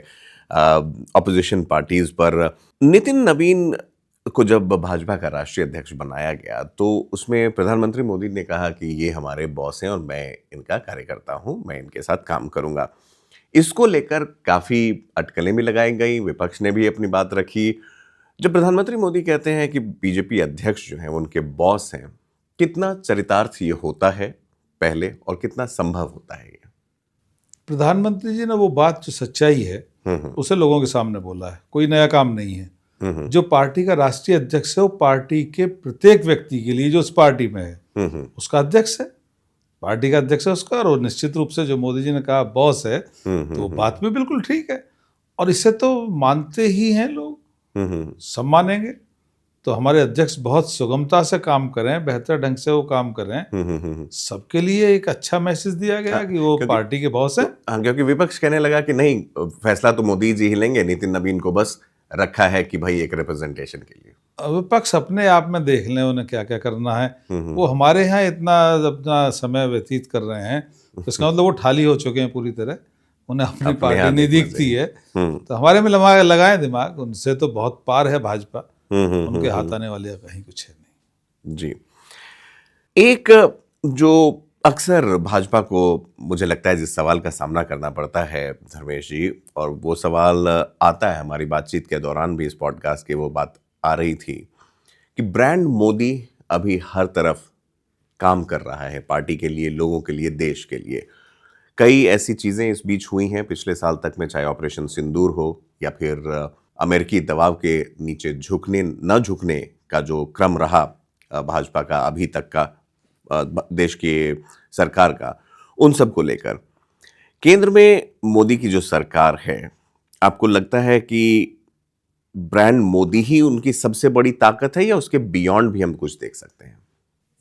ऑपोजिशन पार्टीज पर। नितिन नवीन को जब भाजपा का राष्ट्रीय अध्यक्ष बनाया गया, तो उसमें प्रधानमंत्री मोदी ने कहा कि ये हमारे बॉस हैं और मैं इनका कार्यकर्ता हूं, मैं इनके साथ काम करूंगा। इसको लेकर काफ़ी अटकलें भी लगाई गई, विपक्ष ने भी अपनी बात रखी। जब प्रधानमंत्री मोदी कहते हैं कि बीजेपी अध्यक्ष जो हैं वो उनके बॉस हैं, कितना चरितार्थ ये होता है पहले, और कितना संभव होता है ये? प्रधानमंत्री जी ने वो बात, जो सच्चाई है, उसे लोगों के सामने बोला है। कोई नया काम नहीं है। जो पार्टी का राष्ट्रीय अध्यक्ष है, वो पार्टी के प्रत्येक व्यक्ति के लिए जो उस पार्टी में है, उसका अध्यक्ष है, पार्टी का अध्यक्ष है उसका। और निश्चित रूप से जो मोदी जी ने कहा बॉस है, तो बात भी बिल्कुल ठीक है और इसे तो मानते ही हैं लोग, सब मानेंगे। तो हमारे अध्यक्ष बहुत सुगमता से काम करें, बेहतर ढंग से वो काम करें, सबके लिए एक अच्छा मैसेज दिया गया कि वो पार्टी के बॉस हैं। हाँ, क्योंकि विपक्ष कहने लगा कि नहीं, फैसला तो मोदी जी ही लेंगे, नितिन नवीन को बस रखा है कि भाई एक रिप्रेजेंटेशन के लिए। विपक्ष अपने आप में देख लें उन्हें क्या क्या करना है। वो हमारे यहाँ इतना अपना समय व्यतीत कर रहे हैं, इसका मतलब वो ठाली हो चुके हैं पूरी तरह, उन्हें अपनी पार्टी नहीं दिखती है। तो हमारे में लगाएं दिमाग, उनसे तो बहुत पार है भाजपा, उनके हाथ आने वाले कहीं कुछ है नहीं जी। एक जो अक्सर भाजपा को, मुझे लगता है, जिस सवाल का सामना करना पड़ता है धर्मेश जी, और वो सवाल आता है हमारी बातचीत के दौरान भी, इस पॉडकास्ट की वो बात आ रही थी कि ब्रांड मोदी अभी हर तरफ काम कर रहा है, पार्टी के लिए, लोगों के लिए, देश के लिए। कई ऐसी चीज़ें इस बीच हुई हैं पिछले साल तक में, चाहे ऑपरेशन सिंदूर हो या फिर अमेरिकी दबाव के नीचे झुकने न झुकने का जो क्रम रहा भाजपा का अभी तक का, देश की सरकार का, उन सब को लेकर केंद्र में मोदी की जो सरकार है, आपको लगता है कि ब्रांड मोदी ही उनकी सबसे बड़ी ताकत है या उसके बियॉन्ड भी हम कुछ देख सकते हैं?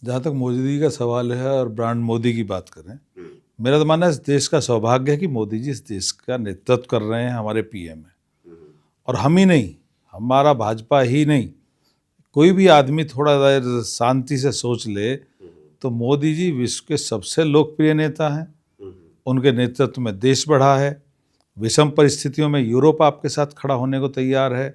जहाँ तक मोदी जी का सवाल है और ब्रांड मोदी की बात करें, मेरा तो मानना है इस देश का सौभाग्य है कि मोदी जी इस देश का नेतृत्व कर रहे हैं, हमारे पीएम है। और हम ही नहीं, हमारा भाजपा ही नहीं, कोई भी आदमी थोड़ा देर शांति से सोच ले तो मोदी जी विश्व के सबसे लोकप्रिय नेता हैं। उनके नेतृत्व में देश बढ़ा है, विषम परिस्थितियों में यूरोप आपके साथ खड़ा होने को तैयार है।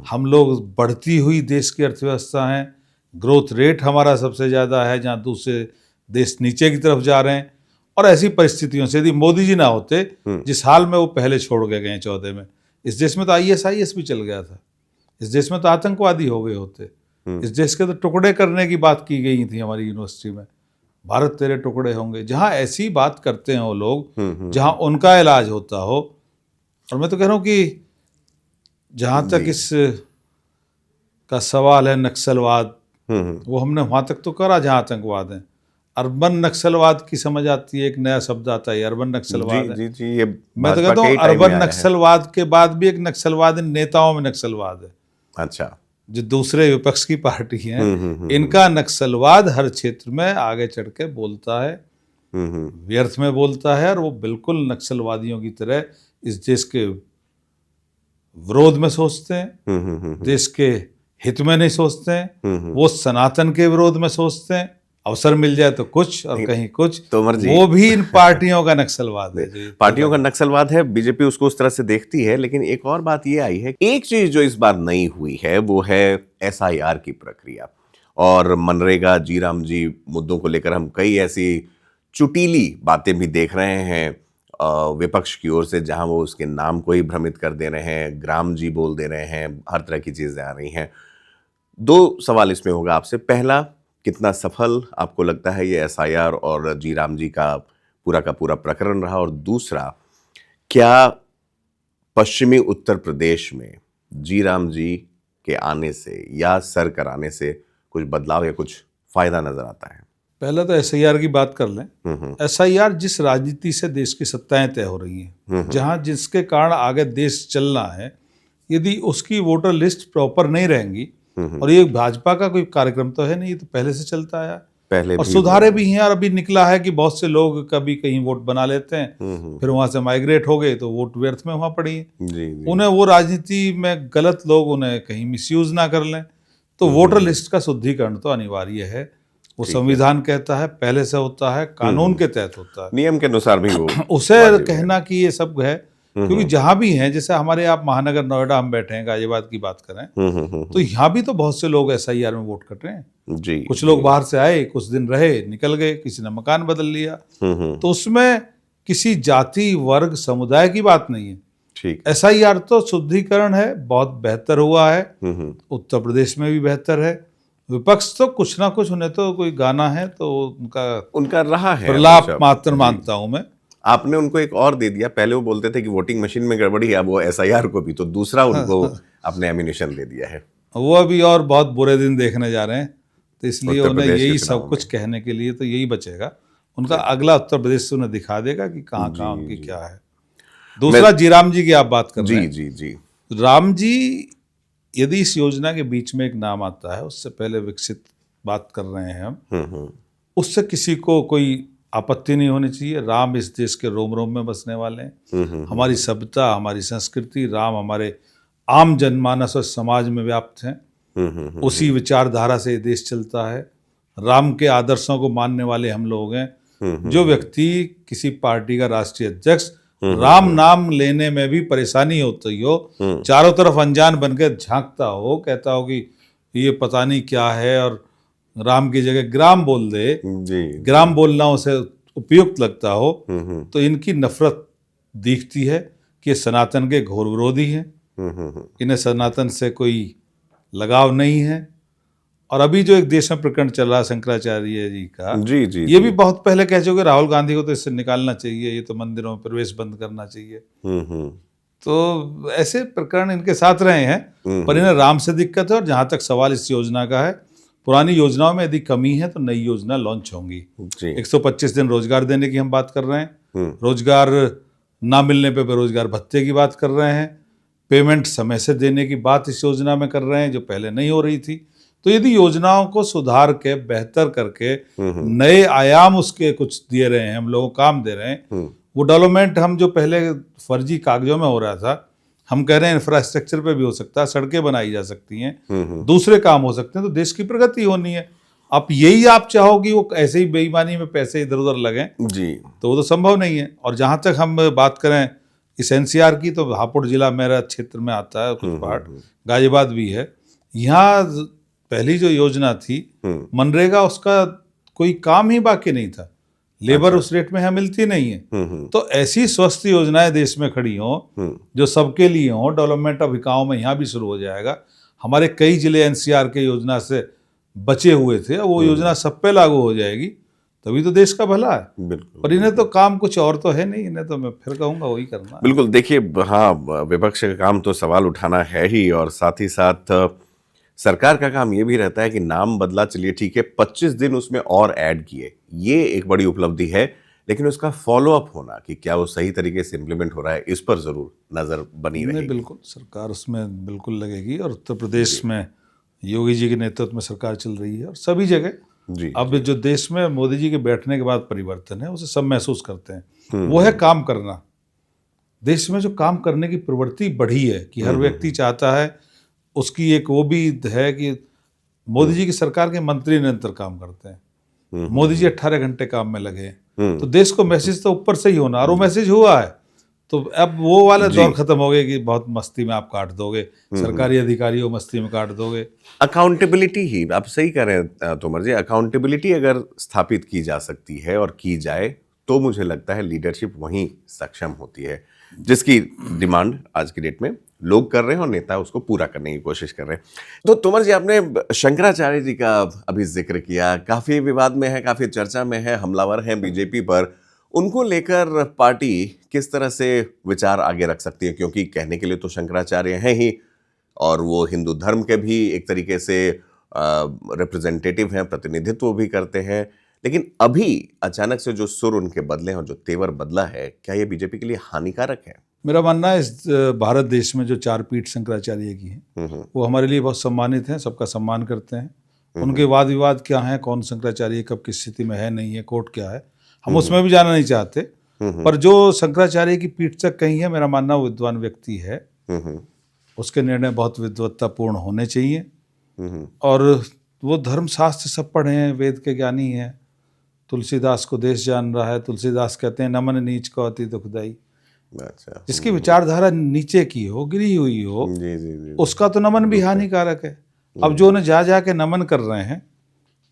हम लोग बढ़ती हुई देश की अर्थव्यवस्था हैं, ग्रोथ रेट हमारा सबसे ज़्यादा है, जहाँ दूसरे देश नीचे की तरफ जा रहे हैं। और ऐसी परिस्थितियों से यदि मोदी जी ना होते, जिस हाल में वो पहले छोड़ के गए 14 में, इस देश में तो ISIS भी चल गया था, इस देश में तो आतंकवादी हो गए होते, इस देश के तो टुकड़े करने की बात की गई थी हमारी यूनिवर्सिटी में, भारत तेरे टुकड़े होंगे। जहाँ ऐसी बात करते हैं वो लोग, जहाँ उनका इलाज होता हो। और मैं तो कह रहा हूँ कि जहाँ तक इस का सवाल है नक्सलवाद, वो हमने वहाँ तक तो करा जहाँ आतंकवाद है। अर्बन नक्सलवाद की समझ आती है, एक नया शब्द आता है, अर्बन नक्सलवाद है। जी, ये मैं तो कहता हूँ अर्बन नक्सलवाद के बाद भी एक नक्सलवाद नेताओं में नक्सलवाद है। अच्छा, जो दूसरे विपक्ष की पार्टी है, इनका नक्सलवाद हर क्षेत्र में आगे चढ़ के बोलता है, व्यर्थ में बोलता है, और वो बिल्कुल नक्सलवादियों की तरह इस देश के विरोध में सोचते हैं, देश के हित में नहीं सोचते हैं। वो सनातन के विरोध में सोचते हैं, अवसर मिल जाए तो कुछ और कहीं कुछ। तोमर जी, वो भी इन पार्टियों का नक्सलवाद है, पार्टियों का नक्सलवाद है। बीजेपी उसको उस तरह से देखती है। लेकिन एक और बात ये आई है, एक चीज जो इस बार नई हुई है वो है SIR की प्रक्रिया। और मनरेगा, जी राम जी मुद्दों को लेकर हम कई ऐसी चुटीली बातें भी देख रहे हैं विपक्ष की ओर से, जहां वो उसके नाम को ही भ्रमित कर दे रहे हैं, ग्राम जी बोल दे रहे हैं, हर तरह की चीजें आ रही हैं। 2 सवाल इसमें होगा आपसे। पहला, कितना सफल आपको लगता है ये SIR और जी राम जी का पूरा प्रकरण रहा? और दूसरा, क्या पश्चिमी उत्तर प्रदेश में जी राम जी के आने से या सर कराने से कुछ बदलाव या कुछ फायदा नजर आता है? पहले तो SIR की बात कर लें। SIR जिस राजनीति से देश की सत्ताएं तय हो रही हैं, जहां जिसके कारण आगे देश चलना है, यदि उसकी वोटर लिस्ट प्रॉपर नहीं रहेंगी, और ये भाजपा का कोई कार्यक्रम तो है नहीं, ये तो पहले से चलता आया, पहले और सुधारे भी हैं। और अभी निकला है कि बहुत से लोग कभी कहीं वोट बना लेते हैं, फिर वहां से माइग्रेट हो गए तो वोट व्यर्थ में वहां पड़ी है। उन्हें वो राजनीति में गलत लोग उन्हें कहीं मिसयूज ना कर लें, तो वोटर लिस्ट का शुद्धिकरण तो अनिवार्य है। वो संविधान कहता है, पहले से होता है, कानून के तहत होता है, नियम के अनुसार भी वो उसे कहना कि ये सब है, क्योंकि जहां भी हैं, जैसे हमारे आप महानगर नोएडा हम बैठे हैं, गाजियाबाद की बात करें, तो यहाँ भी तो बहुत से लोग SIR में वोट कर रहे हैं जी। कुछ लोग बाहर से आए, कुछ दिन रहे, निकल गए, किसी ने मकान बदल लिया, तो उसमें किसी जाति, वर्ग, समुदाय की बात नहीं है। ठीक, SIR तो शुद्धिकरण है, बहुत बेहतर हुआ है, उत्तर प्रदेश में भी बेहतर है। विपक्ष तो कुछ ना कुछ, उन्हें तो कोई गाना है तो उनका रहा है, प्रलाप मात्र मानता हूं मैं। आपने उनको एक और दे दिया। पहले वो बोलते थे कि वोटिंग मशीन में गड़बड़ी है, अब वो SIR को भी, तो दूसरा उनको आपने एमिनेशन दे दिया है। वो अभी और बहुत बुरे दिन देखने जा रहे हैं, तो इसलिए उन्हें यही सब कुछ कहने के लिए तो यही बचेगा। उनका अगला उत्तर प्रदेश से उन्हें दिखा देगा कि कहाँ कहाँ उनकी क्या है। दूसरा, जी राम जी की आप बात कर रहे हैं। जी। राम जी, यदि इस योजना के बीच में एक नाम आता है, उससे पहले विकसित बात कर रहे हैं हम, उससे किसी को कोई आपत्ति नहीं होनी चाहिए। राम इस देश के रोम रोम में बसने वाले हैं। हमारी सभ्यता, हमारी संस्कृति, राम हमारे आम जनमानस और समाज में व्याप्त हैं। उसी विचारधारा से ये देश चलता है। राम के आदर्शों को मानने वाले हम लोग हैं। जो व्यक्ति किसी पार्टी का राष्ट्रीय अध्यक्ष राम नाम लेने में भी परेशानी होती हो, चारों तरफ अनजान बनकर झांकता हो, कहता हो कि ये पता नहीं क्या है, और राम की जगह ग्राम बोल दे, ग्राम बोलना उसे उपयुक्त लगता हो, तो इनकी नफरत दिखती है कि ये सनातन के घोर विरोधी हैं। इन्हें सनातन से कोई लगाव नहीं है। और अभी जो एक देश में प्रकरण चल रहा है शंकराचार्य जी का, ये भी बहुत पहले कह चुके, राहुल गांधी को तो इससे निकालना चाहिए, ये तो मंदिरों में प्रवेश बंद करना चाहिए। तो ऐसे प्रकरण इनके साथ रहे हैं, पर इन्हें राम से दिक्कत है। और जहां तक सवाल इस योजना का है, पुरानी योजनाओं में यदि कमी है तो नई योजना लॉन्च होंगी। 125 दिन रोजगार देने की हम बात कर रहे हैं, रोजगार ना मिलने पे बेरोजगार भत्ते की बात कर रहे हैं, पेमेंट समय से देने की बात इस योजना में कर रहे हैं, जो पहले नहीं हो रही थी। तो यदि योजनाओं को सुधार के बेहतर करके नए आयाम उसके कुछ दे रहे हैं, हम लोगों को काम दे रहे हैं, वो डेवलपमेंट हम जो पहले फर्जी कागजों में हो रहा था, हम कह रहे हैं इंफ्रास्ट्रक्चर पे भी हो सकता है, सड़कें बनाई जा सकती हैं, दूसरे काम हो सकते हैं, तो देश की प्रगति होनी है। आप यही आप चाहो कि वो ऐसे ही बेईमानी में पैसे इधर उधर लगें जी, तो वो तो संभव नहीं है। और जहां तक हम बात करें इस एनसीआर की, तो हापुड़ जिला मेरा क्षेत्र में आता है, कुछ पार्ट गाजियाबाद भी है। यहाँ पहली जो योजना थी मनरेगा, उसका कोई काम ही बाकी नहीं था, लेबर उस रेट में यहाँ मिलती नहीं है। तो ऐसी स्वस्थ योजनाएं देश में खड़ी हों जो सबके लिए हों, डेवलपमेंट ऑफ गाँव में यहाँ भी शुरू हो जाएगा। हमारे कई जिले एनसीआर के योजना से बचे हुए थे, वो योजना सब पे लागू हो जाएगी, तभी तो देश का भला है। बिल्कुल। पर इन्हें तो काम कुछ और तो है नहीं, इन्हें तो मैं फिर कहूँगा वही करना है। बिल्कुल, देखिए, हाँ, विपक्ष का काम तो सवाल उठाना है ही, और साथ ही साथ सरकार का काम ये भी रहता है कि नाम बदला, चलिए ठीक है, 25 दिन उसमें और ऐड किए, ये एक बड़ी उपलब्धि है, लेकिन उसका फॉलोअप होना कि क्या वो सही तरीके से इम्प्लीमेंट हो रहा है, इस पर जरूर नजर बनी रहेगी। बिल्कुल, सरकार उसमें बिल्कुल लगेगी। और उत्तर प्रदेश में योगी जी के नेतृत्व में सरकार चल रही है, और सभी जगह जी, अब जो देश में मोदी जी के बैठने के बाद परिवर्तन है, उसे सब महसूस करते हैं। वो है काम करना। देश में जो काम करने की प्रवृत्ति बढ़ी है कि हर व्यक्ति चाहता है, उसकी एक वो भी है कि मोदी जी की सरकार के मंत्री निरंतर काम करते हैं, मोदी जी 18 घंटे काम में लगे हैं। तो देश को मैसेज तो ऊपर से ही होना, और वो मैसेज हुआ है। तो अब वो वाला दौर खत्म हो गया कि बहुत मस्ती में आप काट दोगे, सरकारी अधिकारियों मस्ती में काट दोगे। अकाउंटेबिलिटी ही, आप सही कह रहे हैं तोमर जी, अकाउंटेबिलिटी अगर स्थापित की जा सकती है और की जाए, तो मुझे लगता है लीडरशिप वहीं सक्षम होती है, जिसकी डिमांड आज की डेट में लोग कर रहे हैं और नेता उसको पूरा करने की कोशिश कर रहे हैं। तो तोमर जी, आपने शंकराचार्य जी का अभी जिक्र किया, काफी विवाद में है, काफी चर्चा में है, हमलावर हैं बीजेपी पर। उनको लेकर पार्टी किस तरह से विचार आगे रख सकती है, क्योंकि कहने के लिए तो शंकराचार्य हैं ही, और वो हिंदू धर्म के भी एक तरीके से रिप्रेजेंटेटिव हैं, प्रतिनिधित्व भी करते हैं, लेकिन अभी अचानक से जो सुर उनके बदले हैं और जो तेवर बदला है, क्या ये बीजेपी के लिए हानिकारक है? मेरा मानना है इस भारत देश में जो 4 पीठ शंकराचार्य की हैं, वो हमारे लिए बहुत सम्मानित हैं, सबका सम्मान करते हैं। उनके वाद विवाद क्या हैं, कौन शंकराचार्य कब किस स्थिति में है, नहीं है, कोर्ट क्या है, हम उसमें भी जाना नहीं चाहते। पर जो शंकराचार्य की पीठ तक कहीं है, मेरा मानना वो विद्वान व्यक्ति है, उसके निर्णय बहुत विद्वत्तापूर्ण होने चाहिए। और वो धर्मशास्त्र सब पढ़े हैं, वेद के ज्ञानी हैं। तुलसीदास को देश जान रहा है। तुलसीदास कहते हैं, नमन नीच को अति दुखदाई। अच्छा, जिसकी विचारधारा नीचे की हो, गिरी हुई हो, जी जी जी, उसका तो नमन भी हानिकारक है। अब जो उन्हें जा के नमन कर रहे हैं,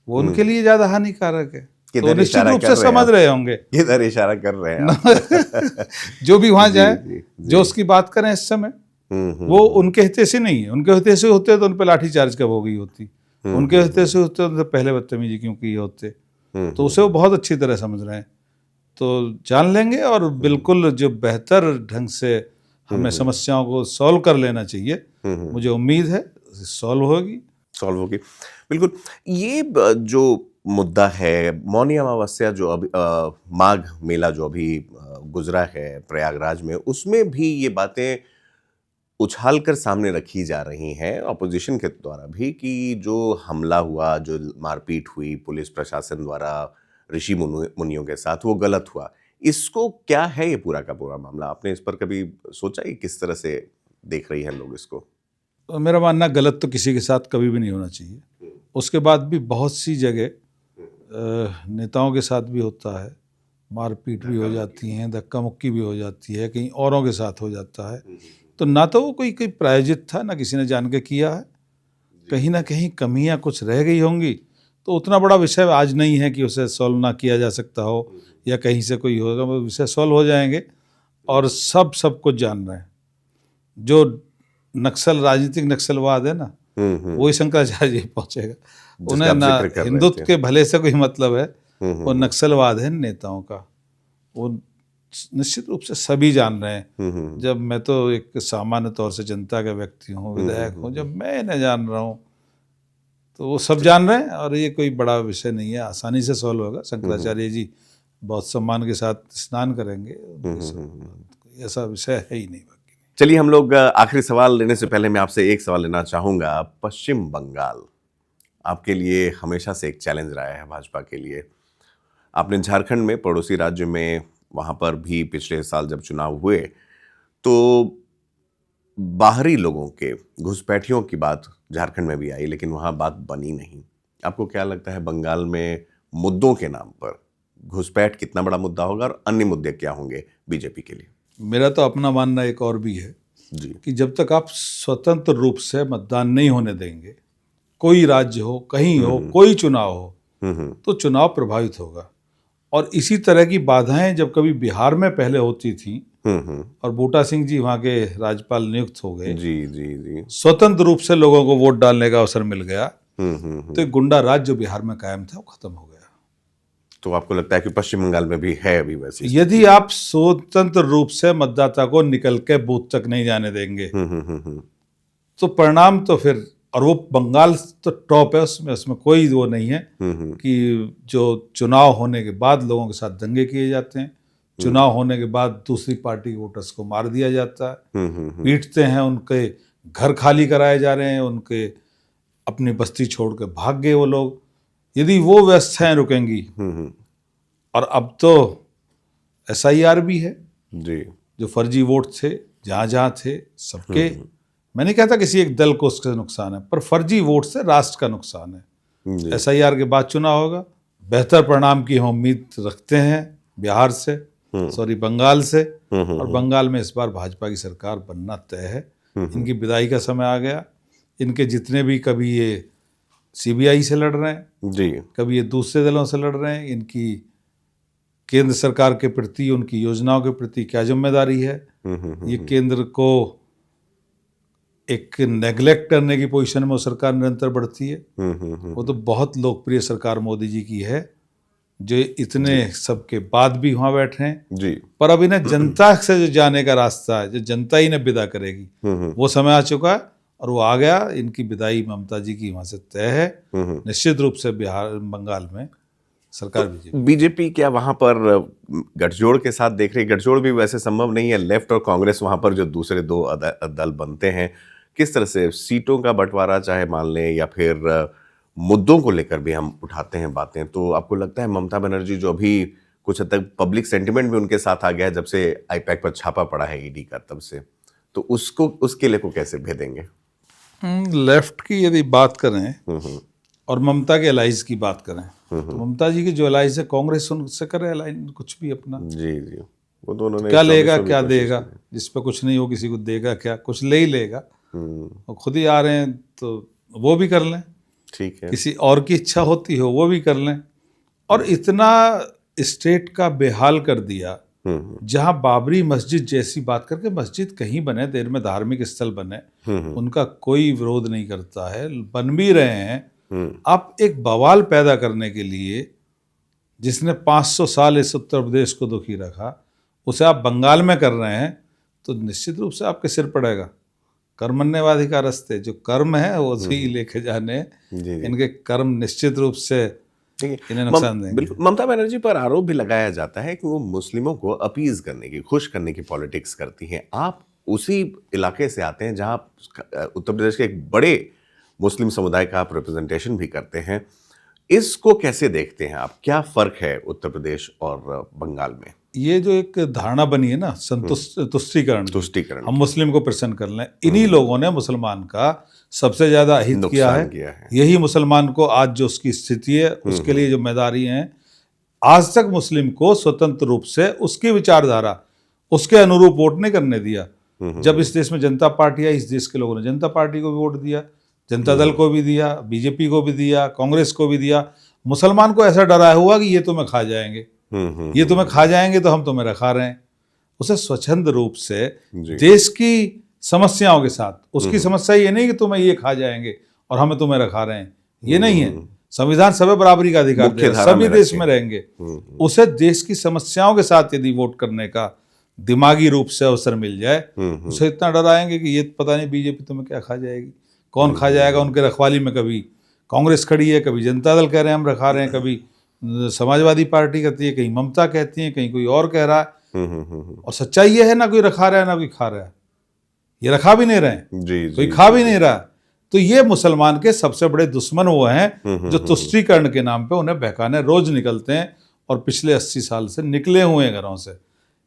वो उनके लिए ज्यादा हानिकारक है। तो निश्चित रूप से समझ रहे होंगे किधर इशारा कर रहे हैं जो भी वहां जाए, जो उसकी बात करें इस समय, वो उनके हितैषी नहीं है। उनके हितैषी होते तो उन पर लाठीचार्ज कब हो गई होती, उनके हितैषी होते तो पहले बदतमीजी क्यों की होते। तो उसे वो बहुत अच्छी तरह समझ रहे हैं, तो जान लेंगे। और बिल्कुल जो बेहतर ढंग से हमें समस्याओं को सॉल्व कर लेना चाहिए, मुझे उम्मीद है सॉल्व होगी। बिल्कुल। ये जो मुद्दा है, मौनी अमावस्या जो अभी माघ मेला जो अभी गुजरा है प्रयागराज में, उसमें भी ये बातें उछाल कर सामने रखी जा रही हैं ऑपोजिशन के द्वारा भी, कि जो हमला हुआ, जो मारपीट हुई पुलिस प्रशासन द्वारा ऋषि मुनियों के साथ, वो गलत हुआ। इसको क्या है ये पूरा का पूरा मामला? आपने इस पर कभी सोचा कि किस तरह से देख रही हैं लोग इसको? मेरा मानना, गलत तो किसी के साथ कभी भी नहीं होना चाहिए। उसके बाद भी बहुत सी जगह नेताओं के साथ भी होता है, मारपीट भी हो जाती हैं, धक्का मुक्की भी हो जाती है, कहीं औरों के साथ हो जाता है। तो ना तो वो कोई प्रायोजित था, ना किसी ने जान के किया है। कहीं ना कहीं कमियां कुछ रह गई होंगी। तो उतना बड़ा विषय आज नहीं है कि उसे सॉल्व ना किया जा सकता हो, या कहीं से कोई होगा, वो विषय सॉल्व हो जाएंगे। और सब कुछ जान रहे हैं। जो नक्सल, राजनीतिक नक्सलवाद है ना, वही शंकराचार्य जी पहुंचेगा। उन्हें ना हिंदुत्व के भले से कोई मतलब है, वो नक्सलवाद है नेताओं का। वो निश्चित रूप से सभी जान रहे हैं। जब मैं तो एक सामान्य तौर से जनता का व्यक्ति हूँ, विधायक हूँ, जब मैं इन्हें जान रहा हूँ, तो वो सब जान रहे हैं। और ये कोई बड़ा विषय नहीं है, आसानी से सॉल्व होगा। शंकराचार्य जी बहुत सम्मान के साथ स्नान करेंगे, ऐसा विषय है ही नहीं। चलिए, हम लोग आखिरी सवाल लेने से पहले मैं आपसे एक सवाल लेना चाहूंगा। पश्चिम बंगाल आपके लिए हमेशा से एक चैलेंज रहा है भाजपा के लिए। आपने झारखंड में, पड़ोसी राज्य में, वहाँ पर भी पिछले साल जब चुनाव हुए तो बाहरी लोगों के घुसपैठियों की बात झारखंड में भी आई, लेकिन वहाँ बात बनी नहीं। आपको क्या लगता है बंगाल में मुद्दों के नाम पर घुसपैठ कितना बड़ा मुद्दा होगा और अन्य मुद्दे क्या होंगे बीजेपी के लिए? मेरा तो अपना मानना एक और भी है जी, कि जब तक आप स्वतंत्र रूप से मतदान नहीं होने देंगे, कोई राज्य हो, कहीं हो, कोई चुनाव हो, तो चुनाव प्रभावित होगा। और इसी तरह की बाधाएं जब कभी बिहार में पहले होती थी और बूटा सिंह जी वहाँ के राज्यपाल नियुक्त हो गए, जी जी जी, स्वतंत्र रूप से लोगों को वोट डालने का अवसर मिल गया, तो एक गुंडा राज जो बिहार में कायम था वो खत्म हो गया। तो आपको लगता है कि पश्चिम बंगाल में भी है अभी वैसी? यदि आप स्वतंत्र रूप से मतदाता को निकल के बूथ तक नहीं जाने देंगे तो परिणाम तो फिर, और वो बंगाल तो टॉप है, उसमें कोई वो नहीं है कि जो चुनाव होने के बाद लोगों के साथ दंगे किए जाते हैं, चुनाव होने के बाद दूसरी पार्टी के वोटर्स को मार दिया जाता है, पीटते हैं, उनके घर खाली कराए जा रहे हैं, उनके अपनी बस्ती छोड़ के भाग गए वो लोग। यदि वो व्यवस्थाएं रुकेंगी, और अब तो SIR भी है जी, जो फर्जी वोट थे जहाँ जहाँ थे सबके, मैं नहीं कहता किसी एक दल को उसका नुकसान है, पर फर्जी वोट से राष्ट्र का नुकसान है। जी, SIR के बाद चुनाव होगा, बेहतर परिणाम की हम उम्मीद रखते हैं बिहार से, बंगाल से, और बंगाल में इस बार भाजपा की सरकार बनना तय है। इनकी विदाई का समय आ गया। इनके जितने भी, कभी ये CBI से लड़ रहे हैं जी, कभी ये दूसरे दलों से लड़ रहे हैं, इनकी केंद्र सरकार के प्रति, उनकी योजनाओं के प्रति क्या जिम्मेदारी है? ये केंद्र को एक नेग्लेक्ट करने की पोजीशन में वो सरकार निरंतर बढ़ती है। वो तो बहुत लोकप्रिय सरकार मोदी जी की है जो इतने सबके बाद भी वहाँ बैठे हैं जी, पर अब इन्हें जनता से जो जाने का रास्ता है, जो जनता ही इन्हें विदा करेगी, वो समय आ चुका है और वो आ गया। इनकी विदाई ममता जी की वहाँ से तय है। निश्चित रूप से बिहार, बंगाल में सरकार बीजेपी क्या वहां पर गठजोड़ के साथ देख रही? गठजोड़ भी वैसे संभव नहीं है, लेफ्ट और कांग्रेस वहां पर जो दूसरे दो दल बनते हैं, किस तरह से सीटों का बंटवारा चाहे मान लें या फिर मुद्दों को लेकर भी हम उठाते हैं बातें, तो आपको लगता है ममता बनर्जी जो अभी कुछ हद तक पब्लिक सेंटिमेंट भी उनके साथ आ गया है जब से IPAC पर छापा पड़ा है ED का, तब से, तो उसको, उस किले को कैसे भेदेंगे? लेफ्ट की यदि बात करें और ममता के अलाइज की बात करें तो ममता जी की जो अलाइज है कांग्रेस उनसे करे अलाइन कुछ भी अपना। जी जी, वो दोनों ने क्या लेगा क्या देगा, जिस पे कुछ नहीं हो किसी को देगा क्या, कुछ ले ही लेगा। वो खुद ही आ रहे हैं तो वो भी कर लें, ठीक है, किसी और की इच्छा होती हो वो भी कर लें। और इतना स्टेट का बेहाल कर दिया, जहां बाबरी मस्जिद जैसी बात करके, मस्जिद कहीं बने, देर में धार्मिक स्थल बने, उनका कोई विरोध नहीं करता है, बन भी रहे हैं। आप एक बवाल पैदा करने के लिए, जिसने 500 साल इस उत्तर प्रदेश को दुखी रखा, उसे आप बंगाल में कर रहे हैं तो निश्चित रूप से आपके सिर पड़ेगा। कर्मण्यवाधिकारस्ते, जो कर्म है वो ही लेके जाने, इनके कर्म निश्चित रूप से इन्हें नुकसान देंगे। बिल्कुल। ममता बनर्जी पर आरोप भी लगाया जाता है कि वो मुस्लिमों को अपीज करने की, खुश करने की पॉलिटिक्स करती हैं। आप उसी इलाके से आते हैं जहां उत्तर प्रदेश के एक बड़े मुस्लिम समुदाय का आप रिप्रेजेंटेशन भी करते हैं। इसको कैसे देखते हैं आप? क्या फर्क है उत्तर प्रदेश और बंगाल में? ये जो एक धारणा बनी है ना, तुष्टीकरण, हम मुस्लिम को प्रसन्न कर लें, इन्हीं लोगों ने मुसलमान का सबसे ज्यादा हित किया है। यही मुसलमान को आज जो उसकी स्थिति है उसके लिए जिम्मेदारी है। आज तक मुस्लिम को स्वतंत्र रूप से उसकी विचारधारा, उसके अनुरूप वोट नहीं करने दिया। जब इस देश में जनता पार्टी आई, इस देश के लोगों ने जनता पार्टी को भी वोट दिया, जनता दल को भी दिया, बीजेपी को भी दिया, कांग्रेस को भी दिया। मुसलमान को ऐसा डराया हुआ कि ये तुम्हें खा जाएंगे, ये तुम्हें खा जाएंगे तो हम तुम्हें रखा रहे हैं। उसे स्वच्छंद रूप से देश की समस्याओं के साथ, उसकी समस्या ये नहीं कि तुम्हें ये खा जाएंगे और हमें तुम्हें रखा रहे हैं, ये नहीं है। संविधान सभी बराबरी का अधिकार दे, सभी देश में रहेंगे। उसे देश की समस्याओं के साथ यदि वोट करने का दिमागी रूप से अवसर मिल जाए, उसे इतना डराएंगे कि ये पता नहीं बीजेपी तुम्हें क्या खा जाएगी, कौन खा जाएगा। उनके रखवाली में कभी कांग्रेस खड़ी है, कभी जनता दल कह रहे हैं हम रखा रहे हैं, कभी समाजवादी पार्टी कहती है, कहीं ममता कहती है, कहीं कोई और कह रहा है। और सच्चाई ये है, ना कोई रखा रहा है ना कोई खा रहा है, ये रखा भी नहीं रहे हैं, कोई खा भी नहीं रहा। तो ये मुसलमान के सबसे बड़े दुश्मन वो हैं जो तुष्टीकरण के नाम पे उन्हें बहकाने रोज निकलते हैं और पिछले 80 साल से निकले हुए हैं घरों से।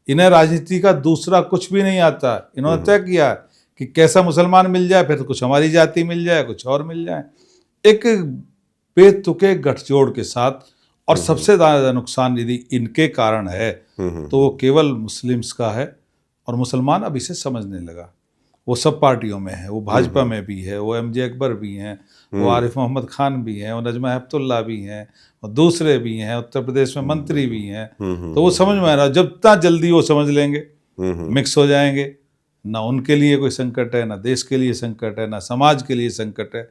इन्हें राजनीति का दूसरा कुछ भी नहीं आता। इन्होंने तय किया कि कैसा मुसलमान मिल जाए, फिर तो कुछ हमारी जाति मिल जाए, कुछ और मिल जाए, एक बेतुके गठजोड़ के साथ। और सबसे ज्यादा नुकसान यदि इनके कारण है तो वो केवल मुस्लिम्स का है। और मुसलमान अब इसे समझने लगा। वो सब पार्टियों में है, वो भाजपा में भी है, वो एमजे अकबर भी हैं, वो आरिफ मोहम्मद खान भी हैं, वो नजमा हेपतुल्ला भी हैं, और दूसरे भी हैं, उत्तर प्रदेश में मंत्री भी हैं। तो वो समझ में आ रहा, जब तक जल्दी वो समझ लेंगे मिक्स हो जाएंगे, ना उनके लिए कोई संकट है, ना देश के लिए संकट है, ना समाज के लिए संकट है।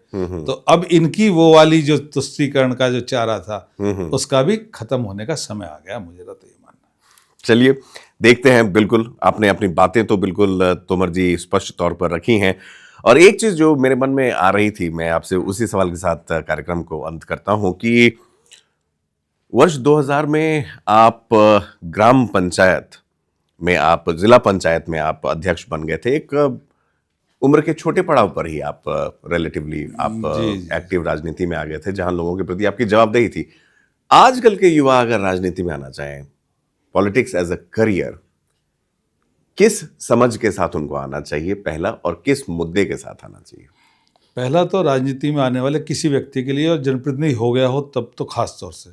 तो अब इनकी वो वाली जो तुष्टीकरण का जो चारा था उसका भी खत्म होने का समय आ गया, मुझे तो ये मानना है। चलिए देखते हैं। बिल्कुल आपने अपनी बातें तो बिल्कुल तोमर जी स्पष्ट तौर पर रखी हैं। और एक चीज जो मेरे मन में आ रही थी, मैं आपसे उसी सवाल के साथ कार्यक्रम को अंत करता हूं कि वर्ष 2000 में आप ग्राम पंचायत में, आप जिला पंचायत में आप अध्यक्ष बन गए थे। एक उम्र के छोटे पड़ाव पर ही आप रिलेटिवली आप एक्टिव राजनीति में आ गए थे, जहां लोगों के प्रति आपकी जवाबदेही थी। आजकल के युवा अगर राजनीति में आना चाहें, पॉलिटिक्स एज अ करियर, किस समझ के साथ उनको आना चाहिए पहला, और किस मुद्दे के साथ आना चाहिए? पहला तो राजनीति में आने वाले किसी व्यक्ति के लिए, और जनप्रतिनिधि हो गया हो तब तो खास तौर से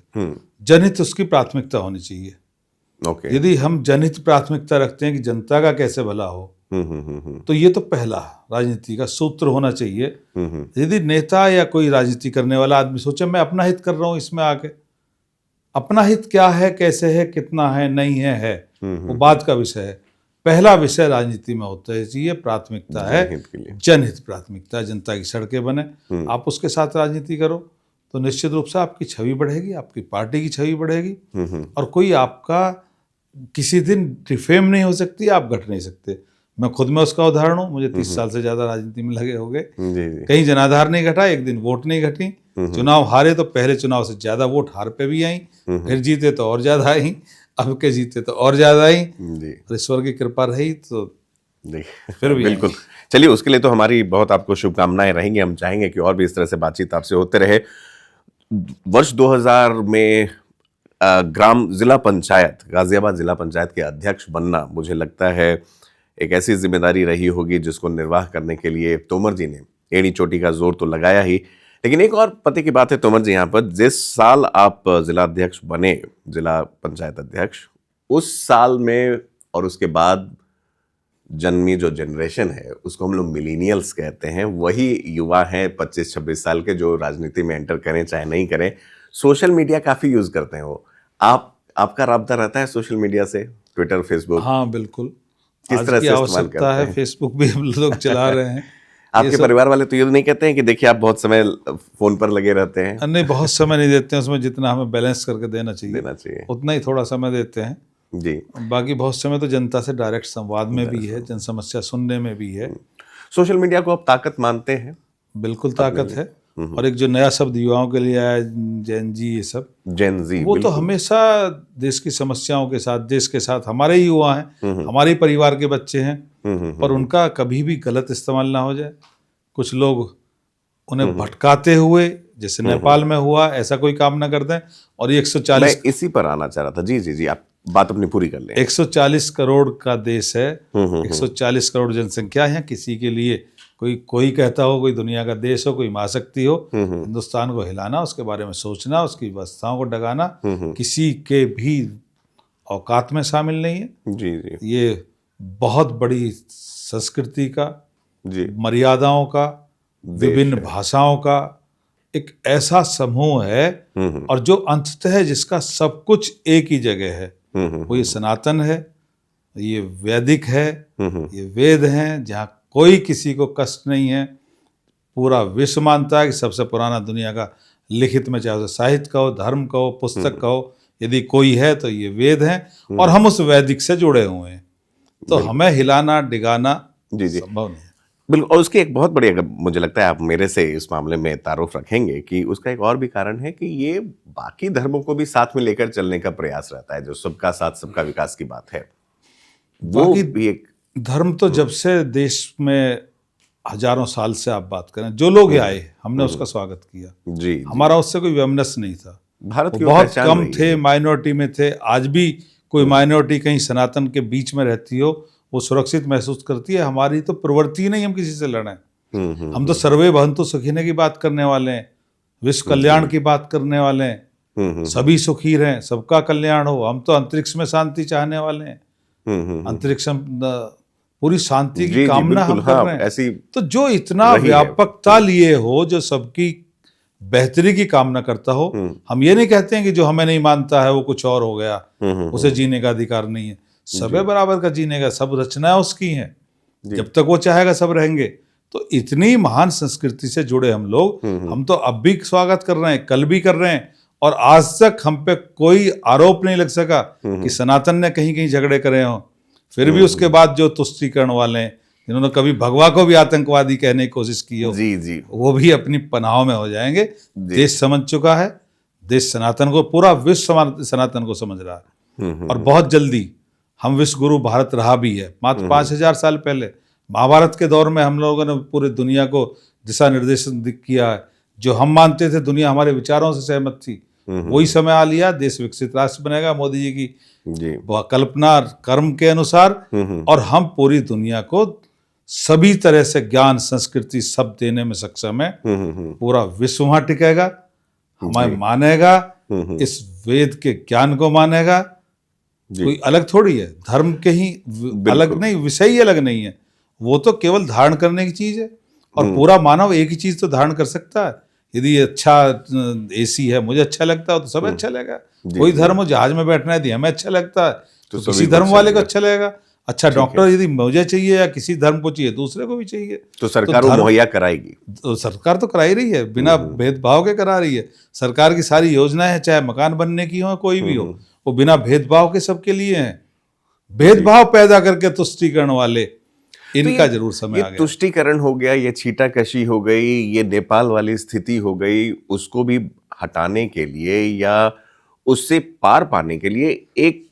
जनहित उसकी प्राथमिकता होनी चाहिए। यदि हम जनहित प्राथमिकता रखते हैं कि जनता का कैसे भला हो, तो ये तो पहला राजनीति का सूत्र होना चाहिए। यदि नेता या कोई राजनीति करने वाला आदमी सोचे मैं अपना हित कर रहा हूं, इसमें आके अपना हित क्या है, कैसे है, कितना है, नहीं है वो बात का विषय है। पहला विषय राजनीति में होता है चाहिए, प्राथमिकता है जनहित प्राथमिकता, जनता की सड़कें बने, आप उसके साथ राजनीति करो तो निश्चित रूप से आपकी छवि बढ़ेगी, आपकी पार्टी की छवि बढ़ेगी, और कोई आपका किसी दिन डिफेम नहीं हो सकती, आप घट नहीं सकते। मैं खुद में उसका उदाहरण हूँ, मुझे 30 साल से ज्यादा राजनीति में लगे हो गए, कहीं जनाधार नहीं घटा, एक दिन वोट नहीं घटी, चुनाव हारे तो पहले चुनाव से ज्यादा वोट हार पे भी आई, फिर जीते तो और ज्यादा आई, अब के जीते तो और ज्यादा आई, ईश्वर की कृपा रही तो फिर भी बिल्कुल। चलिए उसके लिए तो हमारी बहुत आपको शुभकामनाएं रहेंगी। हम चाहेंगे कि और भी इस तरह से बातचीत आपसे होते रहे। वर्ष 2000 में जिला पंचायत, गाजियाबाद जिला पंचायत के अध्यक्ष बनना, मुझे लगता है एक ऐसी जिम्मेदारी रही होगी जिसको निर्वाह करने के लिए तोमर जी ने एड़ी चोटी का जोर तो लगाया ही। लेकिन एक और पते की बात है तोमर जी, यहाँ पर जिस साल आप जिला अध्यक्ष बने, जिला पंचायत अध्यक्ष, उस साल में और उसके बाद जन्मी जो जनरेशन है उसको हम लोग मिलीनियल्स कहते हैं, वही युवा हैं 25-26 साल के जो राजनीति में एंटर करें चाहे नहीं करें, सोशल मीडिया काफी यूज करते हैं। वो आपका राब्ता रहता है सोशल मीडिया से, ट्विटर, फेसबुक? हाँ बिल्कुल, किस तरह से इस्तेमाल करते हैं? फेसबुक भी हम लोग चला रहे हैं। आपके परिवार वाले तो ये नहीं कहते हैं कि देखिए आप बहुत समय फोन पर लगे रहते हैं? नहीं, बहुत समय नहीं देते हैं, उसमें जितना हमें बैलेंस करके देना चाहिए उतना ही थोड़ा समय देते हैं जी। बाकी बहुत समय तो जनता से डायरेक्ट संवाद में भी है, जन समस्या सुनने में भी है। सोशल मीडिया को आप ताकत मानते हैं? बिल्कुल ताकत है। और एक जो नया शब्द युवाओं के लिए आया, जेन जी, ये सब जेन जी, वो तो हमेशा देश की समस्याओं के साथ, देश के साथ हमारे ही युवा हैं, हमारे परिवार के बच्चे हैं, पर उनका कभी भी गलत इस्तेमाल ना हो जाए। कुछ लोग उन्हें भटकाते हुए, जैसे नेपाल में हुआ, ऐसा कोई काम ना कर दें। और ये 140, मैं इसी पर आना चाह रहा था। जी जी जी, आप बात अपनी पूरी कर लें। 140 करोड़ का देश है, 140 करोड़ जनसंख्या है। किसी के लिए कोई कहता हो कोई दुनिया का देश हो, कोई महाशक्ति हो, हिंदुस्तान को हिलाना, उसके बारे में सोचना, उसकी व्यवस्थाओं को डगाना किसी के भी औकात में शामिल नहीं है। जी जी, ये बहुत बड़ी संस्कृति का, मर्यादाओं का, विभिन्न भाषाओं का एक ऐसा समूह है, और जो अंततः जिसका सब कुछ एक ही जगह है, वो ये सनातन है, ये वैदिक है, ये वेद हैं, जहाँ कोई किसी को कष्ट नहीं है। पूरा विश्व मानता है कि सबसे पुराना दुनिया का लिखित में, चाहे साहित्य का हो, धर्म का हो, पुस्तक का हो, यदि कोई है तो ये वेद हैं, और हम उस वैदिक से जुड़े हुए हैं, तो हमें हिलाना डिगाना संभव नहीं है। बिल्कुल। और उसकी एक बहुत बड़ी, अगर मुझे लगता है आप मेरे से इस मामले में तारुफ रखेंगे कि उसका एक और भी कारण है कि ये बाकी धर्मों को भी साथ में लेकर चलने का प्रयास रहता है, जो सबका साथ सबका विकास की बात है। वो भी एक धर्म तो जब से देश में हजारों साल से आप बात करें, जो लोग आए हमने उसका स्वागत किया। जी, हमारा उससे कोई वैमनस नहीं था। भारत की बहुत पहचान कम रही थे, है। माइनॉरिटी में थे। आज भी कोई माइनॉरिटी कहीं सनातन के बीच में रहती हो, वो सुरक्षित महसूस करती है। हमारी तो प्रवृत्ति ही नहीं हम किसी से लड़ें। हम तो सर्वे भवन्तु सुखिने की बात करने वाले हैं, विश्व कल्याण की बात करने वाले हैं। सभी सुखी रहें, सबका कल्याण हो। हम तो अंतरिक्ष में शांति चाहने वाले हैं। अंतरिक्ष पूरी शांति की कामना हम कर रहे हैं। ऐसी तो जो इतना व्यापकता लिए हो, जो सबकी बेहतरी की कामना करता हो, हम ये नहीं कहते हैं कि जो हमें नहीं मानता है वो कुछ और हो गया, उसे जीने का अधिकार नहीं है। सबे बराबर का जीने का, सब रचनाएं उसकी हैं, जब तक वो चाहेगा सब रहेंगे। तो इतनी महान संस्कृति से जुड़े हम लोग, हम तो अब भी स्वागत कर रहे हैं, कल भी कर रहे हैं, और आज तक हम पे कोई आरोप नहीं लग सका कि सनातन ने कहीं कहीं झगड़े करे हों। फिर भी उसके बाद जो तुष्टीकरण वाले हैं, जिन्होंने कभी भगवा को भी आतंकवादी कहने की कोशिश की हो, जी, वो भी अपनी पनाहों में हो जाएंगे। देश समझ चुका है, देश सनातन को, पूरा विश्व सनातन को समझ रहा है। और बहुत जल्दी हम विश्व गुरु भारत रहा भी है। मात्र 5000 साल पहले महाभारत के दौर में हम लोगों ने पूरी दुनिया को दिशा निर्देशन किया है। जो हम मानते थे, दुनिया हमारे विचारों से सहमत थी, वही समय आ लिया। देश विकसित राष्ट्र बनेगा मोदी जी की कल्पना कर्म के अनुसार, और हम पूरी दुनिया को सभी तरह से ज्ञान संस्कृति सब देने में सक्षम है। पूरा विश्व वहां टिकेगा, हमें मानेगा, इस वेद के ज्ञान को मानेगा। कोई अलग थोड़ी है, धर्म के ही अलग नहीं, विषय ही अलग नहीं है। वो तो केवल धारण करने की चीज है, और पूरा मानव एक ही चीज तो धारण कर सकता है। यदि ये अच्छा एसी है, मुझे अच्छा लगता है, तो सब अच्छा लगेगा। कोई धर्म हो, जहाज में बैठना है, हमें अच्छा लगता है, तो किसी धर्म वाले को अच्छा लगेगा। अच्छा डॉक्टर यदि मुझे चाहिए या किसी धर्म को चाहिए, दूसरे को भी चाहिए, तो सरकार वो मुहैया कराएगी। तो सरकार तो करा ही रही है, बिना भेदभाव के करा रही है। सरकार की सारी योजनाएं हैं, चाहे मकान बनने की हो, कोई भी हो, वो बिना भेदभाव के सबके लिए हैं। भेदभाव पैदा करके तुष्टीकरण वाले, इनका तो जरूर समय आ गया। तुष्टीकरण हो गया, ये छीटाकशी हो गई, ये नेपाल वाली स्थिति हो गई, उसको भी हटाने के लिए या उससे पार पाने के लिए एक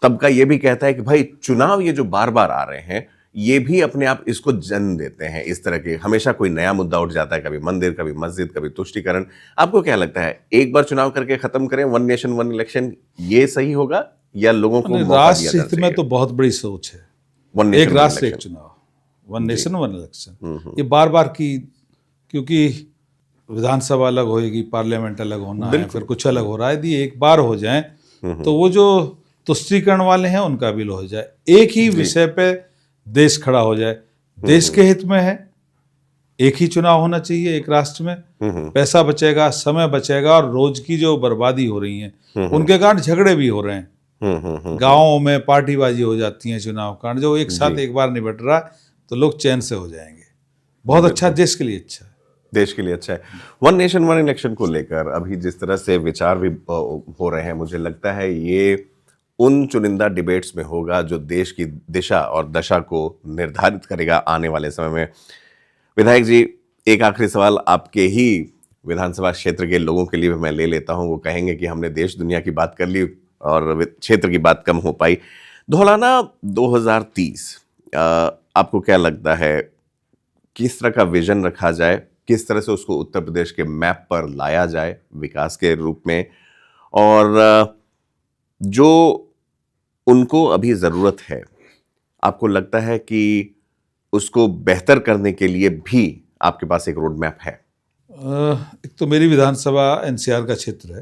तबका ये भी कहता है कि भाई चुनाव ये जो बार बार आ रहे हैं, ये भी अपने आप इसको जन्म देते हैं। इस तरह के हमेशा कोई नया मुद्दा उठ जाता है, कभी मंदिर, कभी मस्जिद, कभी तुष्टीकरण। आपको क्या लगता है, एक बार चुनाव करके खत्म करें, वन नेशन वन इलेक्शन, ये सही होगा या लोगों को राष्ट्र हित में तो बहुत बड़ी सोच है, एक राष्ट्र एक चुनाव, वन नेशन वन इलेक्शन। ये बार बार की, क्योंकि विधानसभा अलग होएगी, पार्लियामेंट अलग होना है, फिर कुछ अलग हो रहा है। यदि एक बार हो जाए तो वो जो तुष्टीकरण वाले हैं उनका भी हो जाए, एक ही विषय पे देश खड़ा हो जाए। देश के हित में है, एक ही चुनाव होना चाहिए एक राष्ट्र में। पैसा बचेगा, समय बचेगा, और रोज की जो बर्बादी हो रही है उनके कारण झगड़े भी हो रहे हैं। गाँवों में पार्टीबाजी हो जाती है चुनाव कारण, जो एक साथ एक बार निपट रहा तो लोग चैन से हो जाएंगे। बहुत अच्छा, देश के लिए अच्छा है, देश के लिए अच्छा है। वन नेशन वन इलेक्शन को लेकर अभी जिस तरह से विचार भी हो रहे हैं, मुझे लगता है ये उन चुनिंदा डिबेट्स में होगा जो देश की दिशा और दशा को निर्धारित करेगा आने वाले समय में। विधायक जी, एक आखिरी सवाल आपके ही विधानसभा क्षेत्र के लोगों के लिए भी मैं ले लेता हूं। वो कहेंगे कि हमने देश दुनिया की बात कर ली और क्षेत्र की बात कम हो पाई। धौलाना 2030, आपको क्या लगता है, किस तरह का विजन रखा जाए, किस तरह से उसको उत्तर प्रदेश के मैप पर लाया जाए विकास के रूप में, और जो उनको अभी ज़रूरत है, आपको लगता है कि उसको बेहतर करने के लिए भी आपके पास एक रोड मैप है? एक तो मेरी विधानसभा एनसीआर का क्षेत्र है,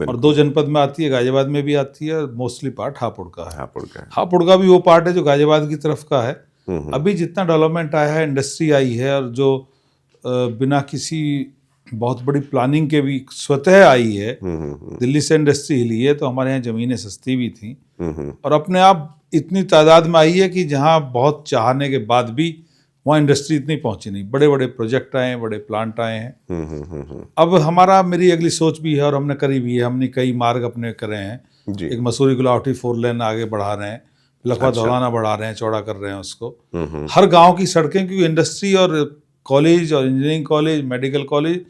और 2 जनपद में आती है, गाजियाबाद में भी आती है, और मोस्टली पार्ट हापुड़ का है। हापुड़ का भी वो पार्ट है जो गाजियाबाद की तरफ का है। अभी जितना डेवलपमेंट आया है, इंडस्ट्री आई है, और जो बिना किसी बहुत बड़ी प्लानिंग के भी स्वतः आई है। दिल्ली से इंडस्ट्री हिली है, तो हमारे यहाँ ज़मीनें सस्ती भी थी, और अपने आप इतनी तादाद में आई है कि जहाँ बहुत चाहने के बाद भी वहाँ इंडस्ट्री इतनी पहुँची नहीं। बड़े बड़े प्रोजेक्ट आए हैं, बड़े प्लांट आए हैं। अब मेरी अगली सोच भी है, और हमने करी भी है, हमने कई मार्ग अपने करे हैं। एक मसूरी गुलावटी 4 लेन आगे बढ़ा रहे हैं, लखवा धौलाना बढ़ा रहे हैं, चौड़ा कर रहे हैं उसको। हर गाँव की सड़कें, क्योंकि इंडस्ट्री और कॉलेज और इंजीनियरिंग कॉलेज, मेडिकल कॉलेज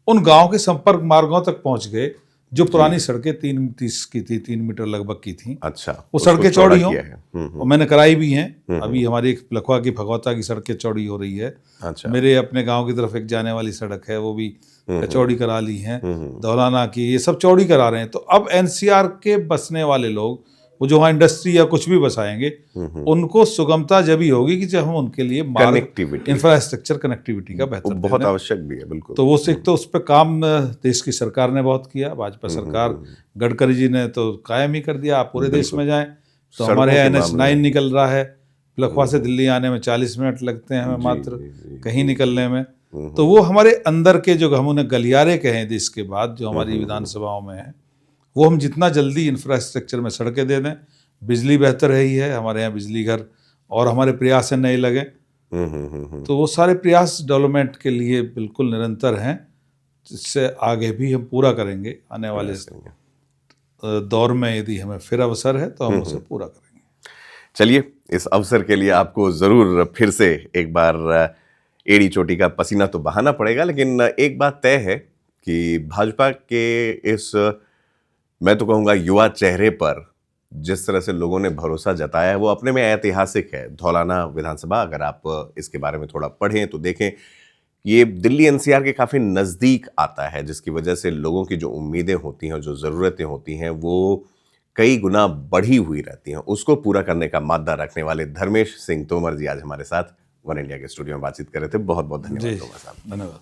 उन गांव के संपर्क मार्गों तक पहुंच गए जो पुरानी सड़कें 3 की थी, 3 मीटर लगभग की थी, अच्छा, वो सड़कें चौड़ी हों, हों और मैंने कराई भी हैं। अभी हमारी एक लखवा की भगौता की सड़कें चौड़ी हो रही है। अच्छा, मेरे अपने गांव की तरफ एक जाने वाली सड़क है, वो भी चौड़ी करा ली है। धौलाना की, ये सब चौड़ी करा रहे हैं। तो अब एनसीआर के बसने वाले लोग, वो जो वहाँ इंडस्ट्री या कुछ भी बसाएंगे, उनको सुगमता जब ही होगी कि जब हम उनके लिए कनेक्टिविटी, इंफ्रास्ट्रक्चर कनेक्टिविटी का बेहतर बहुत आवश्यक भी है, बिल्कुल। तो वो एक तो उस पर काम देश की सरकार ने बहुत किया, भाजपा सरकार, गडकरी जी ने तो कायम ही कर दिया, आप पूरे देश में जाएं तो हमारे यहाँ NH9 निकल रहा है, लखवा से दिल्ली आने में 40 मिनट लगते हैं हमें मात्र, कहीं निकलने में। तो वो हमारे अंदर के जो हम उन्हें गलियारे कहें देश के बाद, जो हमारी विधानसभाओं में है, वो हम जितना जल्दी इंफ्रास्ट्रक्चर में सड़कें दे दें, बिजली बेहतर रही है, हमारे यहाँ बिजली घर और हमारे प्रयास से नहीं लगे, तो वो सारे प्रयास डेवलपमेंट के लिए बिल्कुल निरंतर हैं, जिससे आगे भी हम पूरा करेंगे। आने वाले दौर में यदि हमें फिर अवसर है तो हम उसे पूरा करेंगे। चलिए, इस अवसर के लिए आपको ज़रूर फिर से एक बार एड़ी चोटी का पसीना तो बहाना पड़ेगा, लेकिन एक बात तय है कि भाजपा के इस, मैं तो कहूँगा, युवा चेहरे पर जिस तरह से लोगों ने भरोसा जताया है वो अपने में ऐतिहासिक है। धौलाना विधानसभा, अगर आप इसके बारे में थोड़ा पढ़ें तो देखें, ये दिल्ली NCR के काफ़ी नज़दीक आता है, जिसकी वजह से लोगों की जो उम्मीदें होती हैं, जो ज़रूरतें होती हैं, वो कई गुना बढ़ी हुई रहती हैं। उसको पूरा करने का मादा रखने वाले धर्मेश सिंह तोमर जी आज हमारे साथ वन इंडिया के स्टूडियो में बातचीत कर रहे थे। बहुत बहुत धन्यवाद तोमर साहब। धन्यवाद।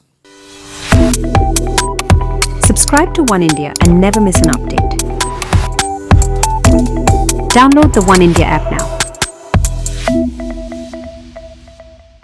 Subscribe to One India and never miss an update. Download the One India app now.